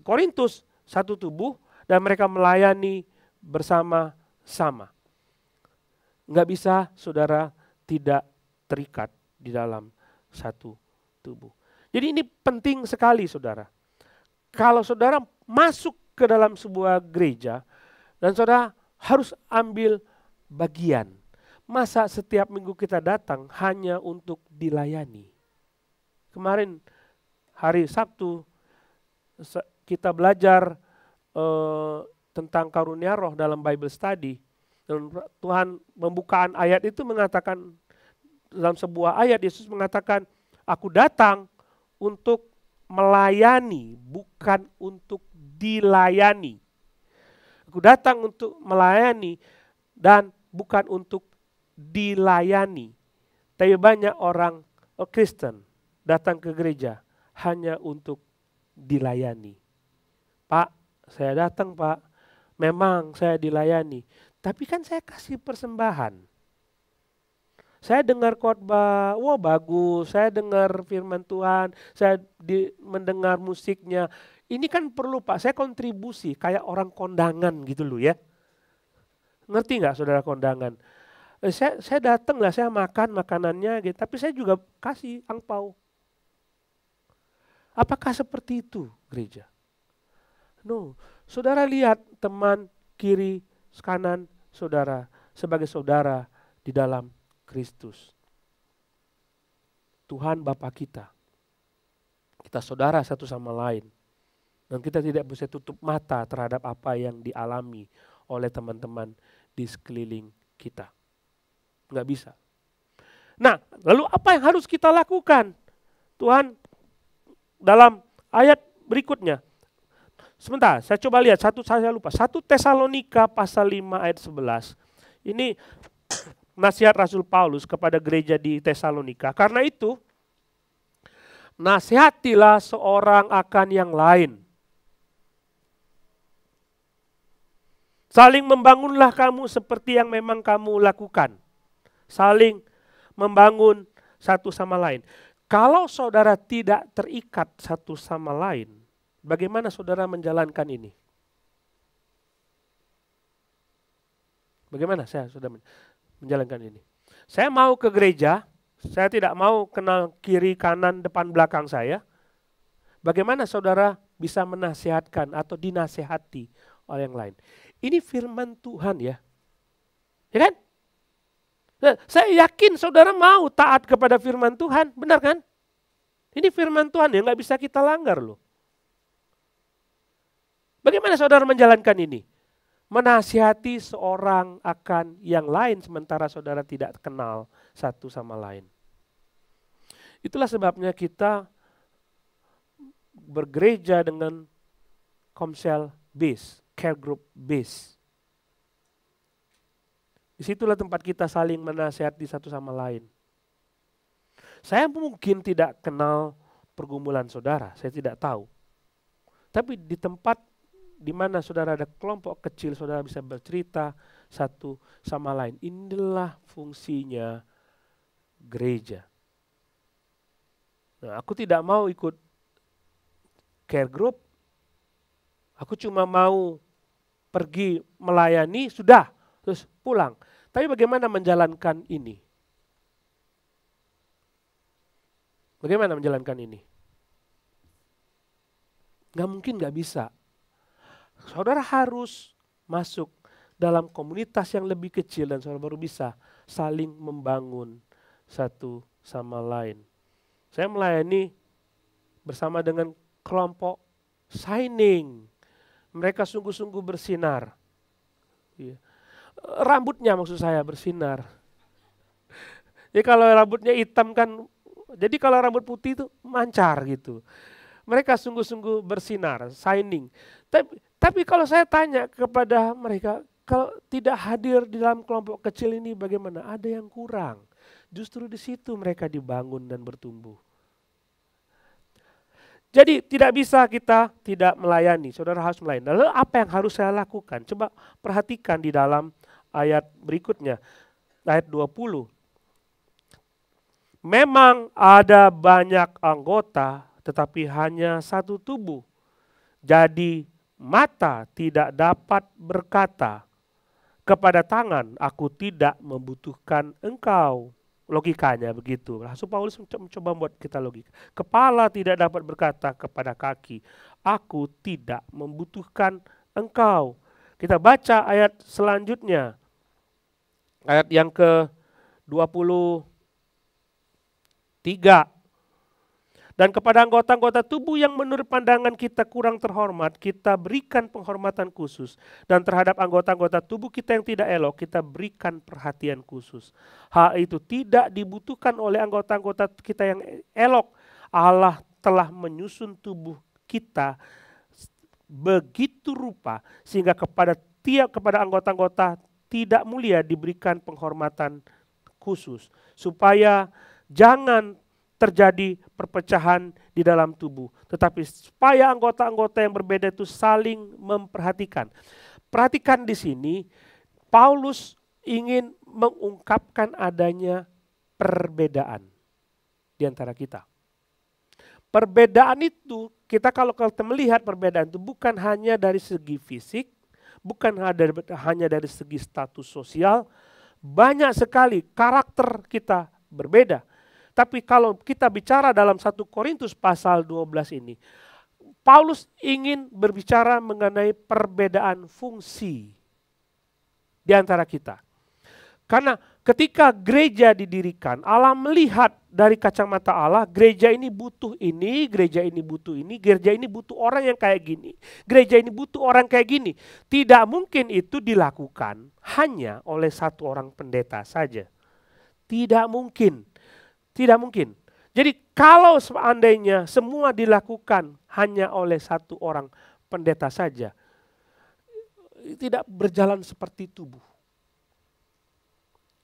Korintus satu tubuh dan mereka melayani bersama-sama. Nggak bisa saudara tidak terikat di dalam satu tubuh. Jadi ini penting sekali saudara. Kalau saudara masuk ke dalam sebuah gereja dan saudara harus ambil bagian. Masa setiap minggu kita datang hanya untuk dilayani. Kemarin hari Sabtu kita belajar tentang karunia roh dalam Bible study. Dan Tuhan pembukaan ayat itu mengatakan, dalam sebuah ayat Yesus mengatakan, aku datang untuk melayani, bukan untuk dilayani. Aku datang untuk melayani dan bukan untuk dilayani. Tapi banyak orang Kristen datang ke gereja hanya untuk dilayani. Pak, saya datang Pak, memang saya dilayani. Tapi kan saya kasih persembahan. Saya dengar khotbah, wah bagus, saya dengar firman Tuhan, saya mendengar musiknya. Ini kan perlu Pak, saya kontribusi kayak orang kondangan gitu loh ya. Ngerti nggak saudara kondangan? Saya datang lah, saya makan makanannya gitu, tapi saya juga kasih angpau. Apakah seperti itu gereja? No, saudara lihat teman kiri kanan saudara sebagai saudara di dalam Kristus. Tuhan Bapa kita. Kita saudara satu sama lain. Dan kita tidak bisa tutup mata terhadap apa yang dialami oleh teman-teman di sekeliling kita. Nggak bisa. Nah, lalu apa yang harus kita lakukan? Tuhan dalam ayat berikutnya. Sebentar, saya coba lihat, saya lupa. 1 Tesalonika pasal 5 ayat 11. Ini nasihat Rasul Paulus kepada gereja di Tesalonika. Karena itu, nasihatilah seorang akan yang lain. Saling membangunlah kamu seperti yang memang kamu lakukan. Saling membangun satu sama lain. Kalau saudara tidak terikat satu sama lain, bagaimana saudara menjalankan ini? Bagaimana saya sudah menjalankan ini? Saya mau ke gereja, saya tidak mau kenal kiri, kanan, depan, belakang saya. Bagaimana saudara bisa menasihatkan atau dinasihati oleh yang lain? Ini firman Tuhan ya. Ya kan? Nah, saya yakin saudara mau taat kepada firman Tuhan, benar kan? Ini firman Tuhan yang nggak bisa kita langgar loh. Bagaimana saudara menjalankan ini? Menasihati seorang akan yang lain sementara saudara tidak kenal satu sama lain. Itulah sebabnya kita bergereja dengan komsel base, care group base. Disitulah tempat kita saling menasihati satu sama lain. Saya mungkin tidak kenal pergumulan saudara, saya tidak tahu. Tapi di tempat di mana saudara ada kelompok kecil, saudara bisa bercerita satu sama lain. Inilah fungsinya gereja. Nah, aku tidak mau ikut care group, aku cuma mau pergi melayani, sudah, terus pulang. Tapi bagaimana menjalankan ini? Bagaimana menjalankan ini? Nggak mungkin nggak bisa. Saudara harus masuk dalam komunitas yang lebih kecil dan saudara baru bisa saling membangun satu sama lain. Saya melayani bersama dengan kelompok signing. Mereka sungguh-sungguh bersinar. Rambutnya maksud saya bersinar. Jadi kalau rambutnya hitam kan, jadi kalau rambut putih itu mancar gitu. Mereka sungguh-sungguh bersinar, shining. Tapi kalau saya tanya kepada mereka, kalau tidak hadir di dalam kelompok kecil ini bagaimana? Ada yang kurang. Justru di situ mereka dibangun dan bertumbuh. Jadi tidak bisa kita tidak melayani, saudara harus melayani. Lalu apa yang harus saya lakukan? Coba perhatikan di dalam ayat berikutnya, ayat 20. Memang ada banyak anggota, tetapi hanya satu tubuh. Jadi mata tidak dapat berkata kepada tangan, aku tidak membutuhkan engkau. Logikanya begitu. Rasul Paulus mencoba membuat kita logika. Kepala tidak dapat berkata kepada kaki, aku tidak membutuhkan engkau. Kita baca ayat selanjutnya. Ayat yang ke-23. Dan kepada anggota-anggota tubuh yang menurut pandangan kita kurang terhormat, kita berikan penghormatan khusus. Dan terhadap anggota-anggota tubuh kita yang tidak elok, kita berikan perhatian khusus. Hal itu tidak dibutuhkan oleh anggota-anggota kita yang elok. Allah telah menyusun tubuh kita begitu rupa, sehingga kepada anggota-anggota tidak mulia diberikan penghormatan khusus. Supaya jangan terjadi perpecahan di dalam tubuh. Tetapi supaya anggota-anggota yang berbeda itu saling memperhatikan. Perhatikan di sini, Paulus ingin mengungkapkan adanya perbedaan di antara kita. Perbedaan itu, kita kalau melihat perbedaan itu bukan hanya dari segi fisik, bukan hanya dari segi status sosial, banyak sekali karakter kita berbeda. Tapi kalau kita bicara dalam 1 Korintus pasal 12 ini, Paulus ingin berbicara mengenai perbedaan fungsi di antara kita. Karena ketika gereja didirikan, Allah melihat dari kacamata Allah, gereja ini butuh ini, gereja ini butuh ini, gereja ini butuh orang yang kayak gini, gereja ini butuh orang kayak gini. Tidak mungkin itu dilakukan hanya oleh satu orang pendeta saja. Tidak mungkin. Tidak mungkin. Jadi kalau seandainya semua dilakukan hanya oleh satu orang pendeta saja, tidak berjalan seperti tubuh.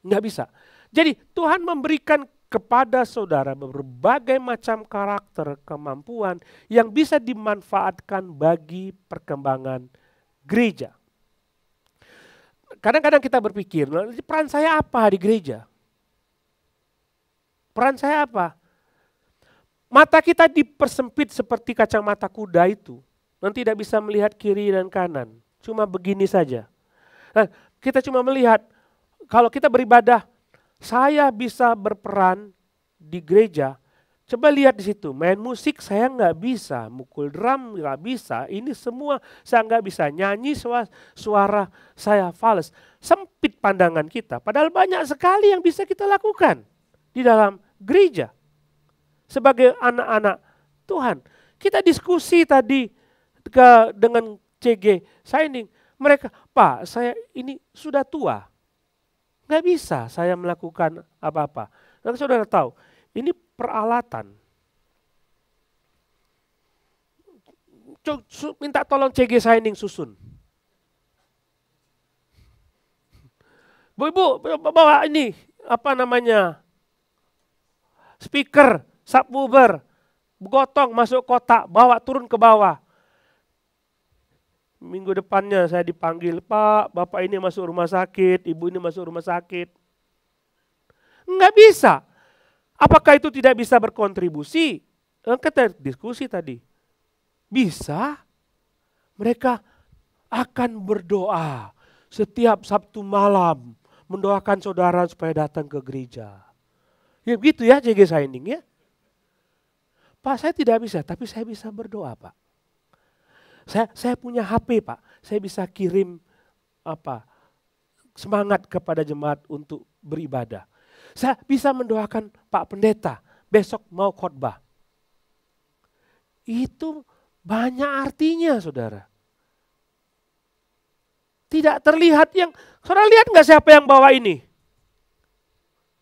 Nggak bisa. Jadi Tuhan memberikan kepada saudara berbagai macam karakter, kemampuan yang bisa dimanfaatkan bagi perkembangan gereja. Kadang-kadang kita berpikir, peran saya apa di gereja? Peran saya apa? Mata kita dipersempit seperti kacamata kuda itu. Dan tidak bisa melihat kiri dan kanan. Cuma begini saja. Nah, kita cuma melihat, kalau kita beribadah, saya bisa berperan di gereja. Coba lihat di situ, main musik saya nggak bisa, mukul drum nggak bisa. Ini semua saya nggak bisa. Nyanyi suara saya fals. Sempit pandangan kita. Padahal banyak sekali yang bisa kita lakukan di dalam gereja. sebagai anak-anak Tuhan. Kita diskusi tadi dengan CG Shining. Mereka, Pak, saya ini sudah tua. Nggak bisa saya melakukan apa-apa. Dan saudara tahu, ini peralatan. Minta tolong CG Shining susun. Bu, bawa ini, apa namanya, speaker, subwoofer, gotong masuk kotak, bawa turun ke bawah. Minggu depannya saya dipanggil, Pak, Bapak ini masuk rumah sakit, Ibu ini masuk rumah sakit. Enggak bisa. Apakah itu tidak bisa berkontribusi? Kita diskusi tadi. Bisa. Mereka akan berdoa setiap Sabtu malam, mendoakan saudara supaya datang ke gereja. Ya begitu ya CG Shining ya. Pak, saya tidak bisa, tapi saya bisa berdoa, Pak. Saya punya HP, Pak. Saya bisa kirim semangat kepada jemaat untuk beribadah. Saya bisa mendoakan Pak Pendeta besok mau khotbah. Itu banyak artinya, saudara. Tidak terlihat saudara lihat nggak siapa yang bawa ini?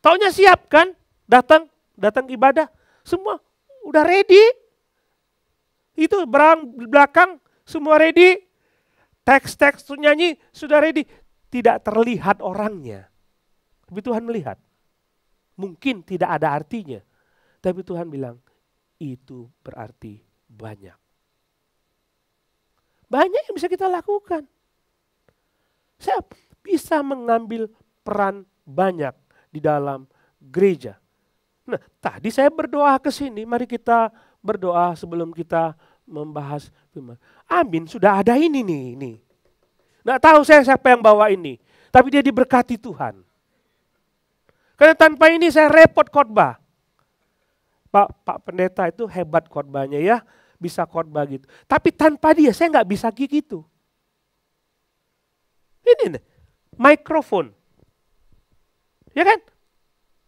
Taunya siap kan? Datang ibadah, semua udah ready. Itu belakang semua ready. Teks nyanyi sudah ready. Tidak terlihat orangnya. Tapi Tuhan melihat. Mungkin tidak ada artinya. Tapi Tuhan bilang, itu berarti banyak. Banyak yang bisa kita lakukan. Saya bisa mengambil peran banyak di dalam gereja. Nah, tadi saya berdoa ke sini, mari kita berdoa sebelum kita membahas firman. Amin, sudah ada ini nih. Nggak tahu saya siapa yang bawa ini, tapi dia diberkati Tuhan. Karena tanpa ini saya repot khotbah. Pak Pendeta itu hebat khotbahnya ya, bisa khotbah gitu. Tapi tanpa dia saya nggak bisa gitu. Ini nih, mikrofon. Ya kan?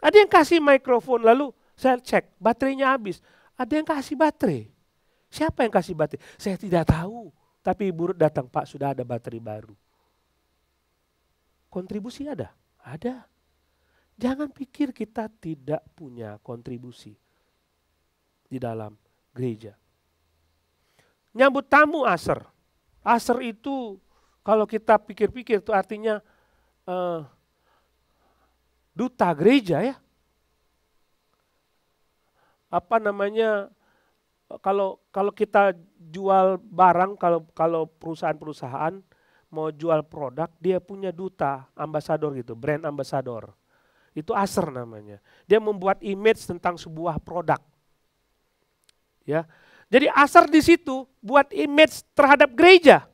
Ada yang kasih mikrofon lalu saya cek baterainya habis. Ada yang kasih baterai. Siapa yang kasih baterai? Saya tidak tahu. Tapi Ibu Ruth datang, Pak sudah ada baterai baru. Kontribusi ada? Ada. Jangan pikir kita tidak punya kontribusi di dalam gereja. Nyambut tamu Aser. Aser itu kalau kita pikir-pikir itu artinya duta gereja ya. Apa namanya, kalau kita jual barang, kalau perusahaan-perusahaan mau jual produk, dia punya duta, ambasador gitu, brand ambasador. Itu Aser namanya. Dia membuat image tentang sebuah produk. Ya. Jadi Aser di situ buat image terhadap gereja.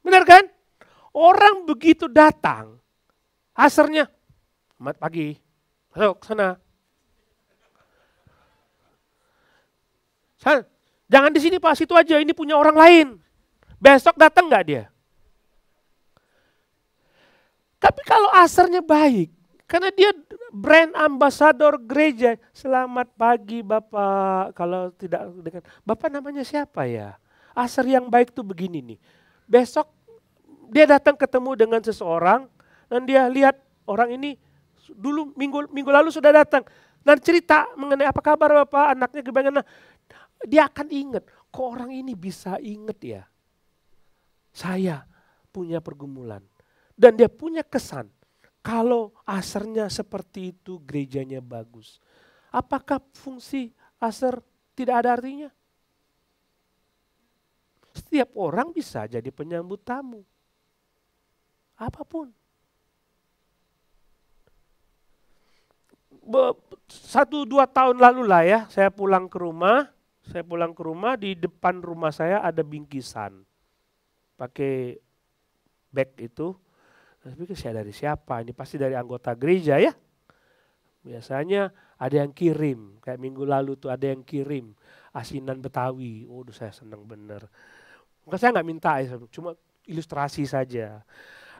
Benar kan? Orang begitu datang, Asernya, selamat pagi, ayo ke sana. Jangan di sini Pak, situ aja, ini punya orang lain. Besok datang nggak dia? Tapi kalau Asernya baik, karena dia brand ambasador gereja. Selamat pagi Bapak. Kalau tidak dengan Bapak namanya siapa ya? Aser yang baik tuh begini nih. Besok dia datang ketemu dengan seseorang dan dia lihat orang ini dulu minggu lalu sudah datang. Dan cerita mengenai apa kabar Bapak, anaknya gimana. Dia akan ingat, kok orang ini bisa ingat ya. Saya punya pergumulan. Dan dia punya kesan. Kalau Asernya seperti itu, gerejanya bagus. Apakah fungsi Aser tidak ada artinya? Setiap orang bisa jadi penyambut tamu. Apapun. 1-2 tahun lalu lah ya, saya pulang ke rumah. Di depan rumah saya ada bingkisan. Pakai bag itu. Saya pikir saya dari siapa? Ini pasti dari anggota gereja ya. Biasanya ada yang kirim. Kayak minggu lalu tuh ada yang kirim. Asinan Betawi. Saya senang bener. Saya nggak minta, cuma ilustrasi saja.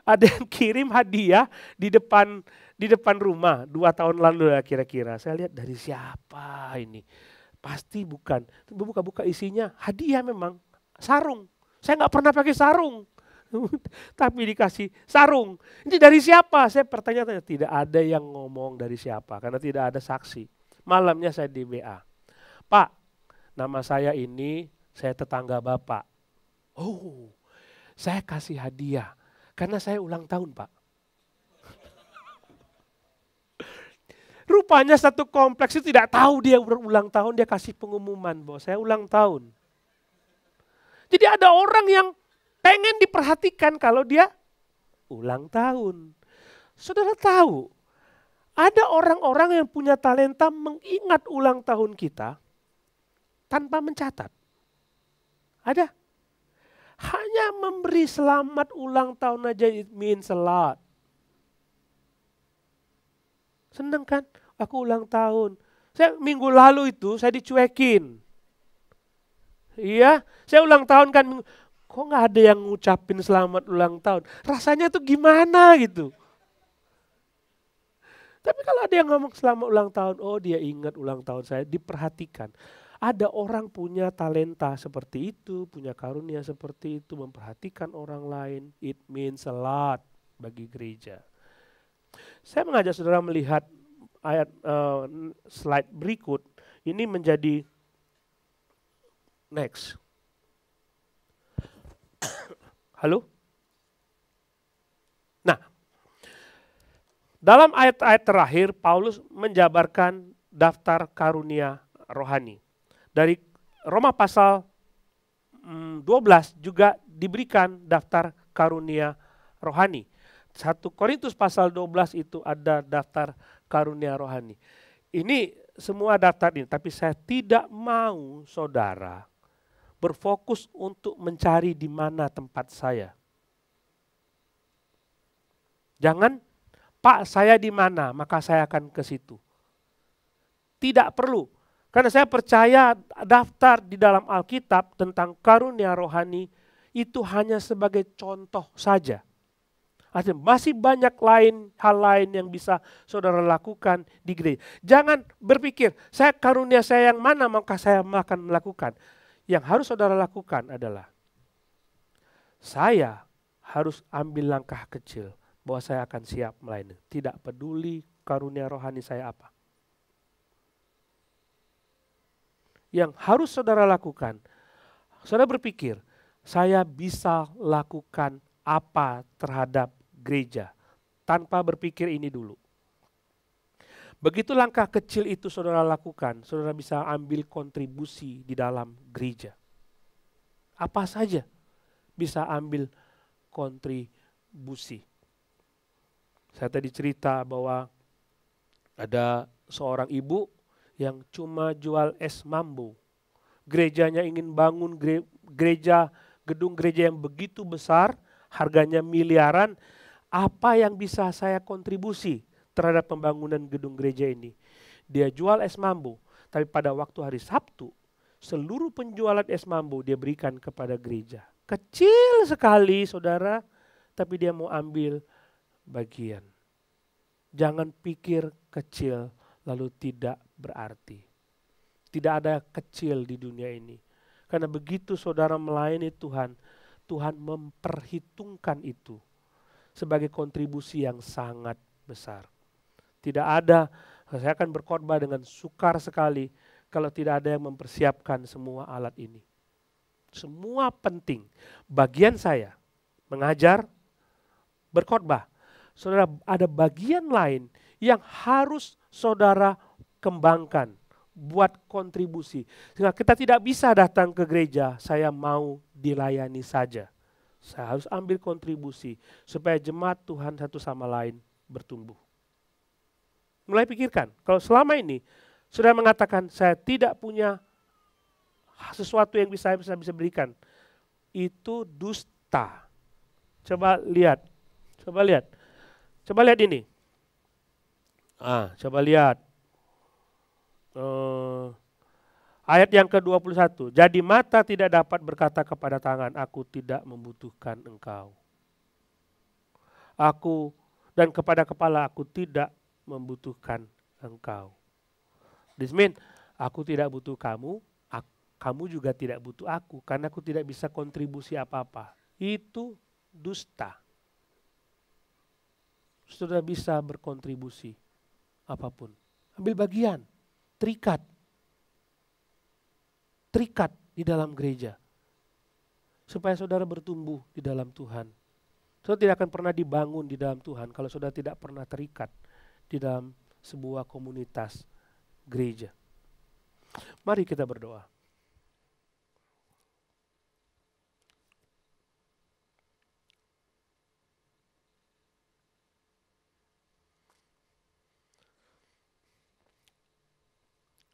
ada yang kirim hadiah di depan rumah 2 tahun lalu lah kira-kira. Saya lihat dari siapa ini? Pasti bukan. Buka-buka isinya hadiah memang sarung. Saya nggak pernah pakai sarung. Tapi dikasih sarung. Ini dari siapa? Saya bertanya-tanya. Tidak ada yang ngomong dari siapa karena tidak ada saksi. Malamnya saya di WA. Pak, nama saya ini, saya tetangga Bapak. Oh, saya kasih hadiah karena saya ulang tahun, Pak. Rupanya satu kompleks itu tidak tahu dia berulang tahun, dia kasih pengumuman bahwa saya ulang tahun. Jadi ada orang yang pengen diperhatikan kalau dia ulang tahun. Saudara tahu, ada orang-orang yang punya talenta mengingat ulang tahun kita tanpa mencatat. Ada. Hanya memberi selamat ulang tahun aja it means a lot. Seneng kan? Aku ulang tahun. Saya minggu lalu itu saya dicuekin. Iya, saya ulang tahun kan. Kok nggak ada yang ngucapin selamat ulang tahun? Rasanya tuh gimana gitu. Tapi kalau ada yang ngomong selamat ulang tahun, oh dia ingat ulang tahun saya, diperhatikan. Ada orang punya talenta seperti itu, punya karunia seperti itu, memperhatikan orang lain. It means a lot bagi gereja. Saya mengajak saudara melihat ayat slide berikut. Ini menjadi next. Halo? Nah, dalam ayat-ayat terakhir Paulus menjabarkan daftar karunia rohani. Dari Roma pasal 12 juga diberikan daftar karunia rohani. 1 Korintus pasal 12 itu ada daftar karunia rohani. Ini semua daftar ini, tapi saya tidak mau saudara berfokus untuk mencari di mana tempat saya. Jangan, Pak saya di mana, maka saya akan ke situ. Tidak perlu. Karena saya percaya daftar di dalam Alkitab tentang karunia rohani itu hanya sebagai contoh saja. Artinya masih banyak hal lain yang bisa saudara lakukan di gereja. Jangan berpikir, karunia saya yang mana maka saya akan melakukan. Yang harus saudara lakukan adalah, saya harus ambil langkah kecil bahwa saya akan siap melayani. Tidak peduli karunia rohani saya apa. Yang harus saudara lakukan, saudara berpikir, saya bisa lakukan apa terhadap gereja tanpa berpikir ini dulu. Begitu langkah kecil itu saudara lakukan, saudara bisa ambil kontribusi di dalam gereja. Apa saja bisa ambil kontribusi. Saya tadi cerita bahwa ada seorang ibu yang cuma jual es mambo. Gerejanya ingin bangun gedung gereja yang begitu besar, harganya miliaran. Apa yang bisa saya kontribusi terhadap pembangunan gedung gereja ini? Dia jual es mambo, tapi pada waktu hari Sabtu, seluruh penjualan es mambo dia berikan kepada gereja. Kecil sekali saudara, tapi dia mau ambil bagian. Jangan pikir kecil lalu tidak berarti. Tidak ada kecil di dunia ini. Karena begitu saudara melayani Tuhan, Tuhan memperhitungkan itu sebagai kontribusi yang sangat besar. Tidak ada, saya akan berkhotbah dengan sukar sekali kalau tidak ada yang mempersiapkan semua alat ini. Semua penting. Bagian saya mengajar, berkhotbah. Saudara, ada bagian lain yang harus saudara kembangkan, buat kontribusi. Sehingga kita tidak bisa datang ke gereja, saya mau dilayani saja. Saya harus ambil kontribusi supaya jemaat Tuhan satu sama lain bertumbuh. Mulai pikirkan, kalau selama ini saudara mengatakan saya tidak punya sesuatu yang bisa berikan, itu dusta. Coba lihat ini. Coba lihat. Ayat yang ke-21. Jadi mata tidak dapat berkata kepada tangan, aku tidak membutuhkan engkau. aku dan kepada kepala aku tidak membutuhkan engkau. This means aku tidak butuh kamu, kamu juga tidak butuh aku karena aku tidak bisa kontribusi apa-apa. Itu dusta. Sudah bisa berkontribusi apapun. Ambil bagian, terikat di dalam gereja. Supaya saudara bertumbuh di dalam Tuhan. Saudara tidak akan pernah dibangun di dalam Tuhan kalau saudara tidak pernah terikat di dalam sebuah komunitas gereja. Mari kita berdoa.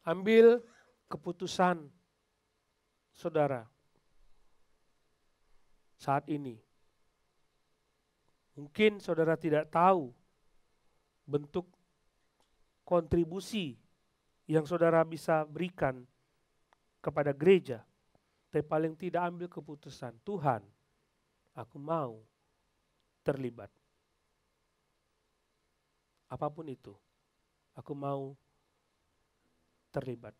Ambil keputusan saudara saat ini. Mungkin saudara tidak tahu bentuk kontribusi yang saudara bisa berikan kepada gereja. Tapi paling tidak ambil keputusan, Tuhan, aku mau terlibat. Apapun itu, aku mau terlibat.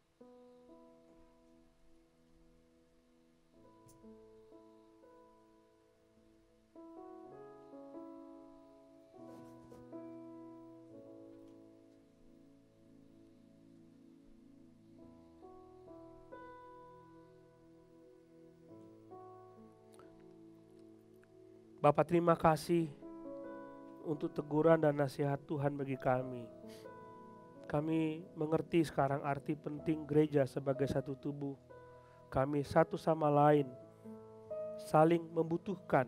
Bapak, terima kasih untuk teguran dan nasihat Tuhan bagi kami. Kami mengerti sekarang arti penting gereja sebagai satu tubuh. Kami satu sama lain saling membutuhkan.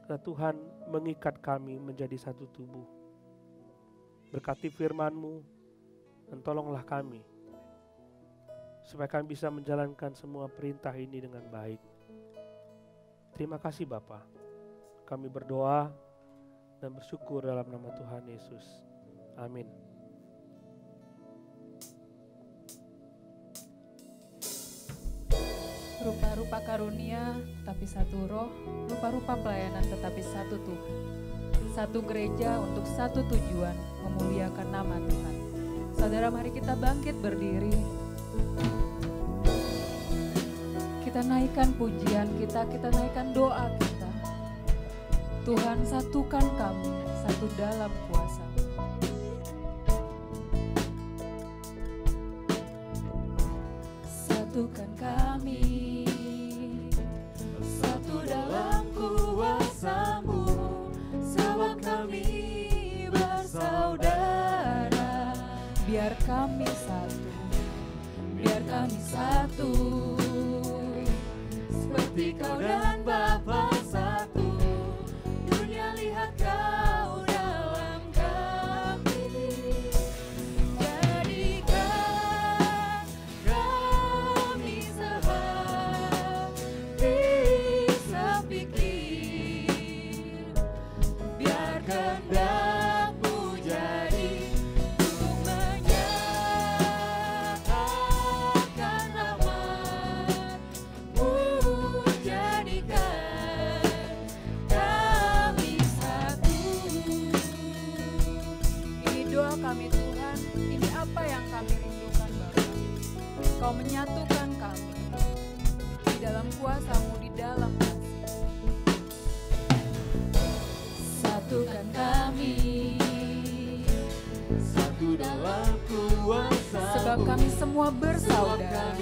Karena Tuhan mengikat kami menjadi satu tubuh. Berkati firman-Mu dan tolonglah kami supaya kami bisa menjalankan semua perintah ini dengan baik. Terima kasih Bapa. Kami berdoa dan bersyukur dalam nama Tuhan Yesus. Amin. Rupa-rupa karunia tapi satu roh, rupa-rupa pelayanan tetapi satu Tuhan. Satu gereja untuk satu tujuan, memuliakan nama Tuhan. Saudara, mari kita bangkit berdiri. Kita naikkan pujian kita naikkan doa kita. Tuhan, satukan kami satu dalam kuasa. Satukan kami satu dalam kuasa-Mu, sebab kami bersaudara. Biar kami satu, biar kami satu. Seperti Kau dan Bapa satu, dunia lihat Kau dalam kami. Jadikan kami sehati sepikir, biar kehendak-Mu jadi untuk menyatakan rahmat-Mu. Kami Tuhan, ini apa yang kami rindukan Bapa. Kau menyatukan kami di dalam kuasa-Mu, di dalam kasih. Satukan kami satu dalam kuasa-Mu, sebab kami semua bersaudara.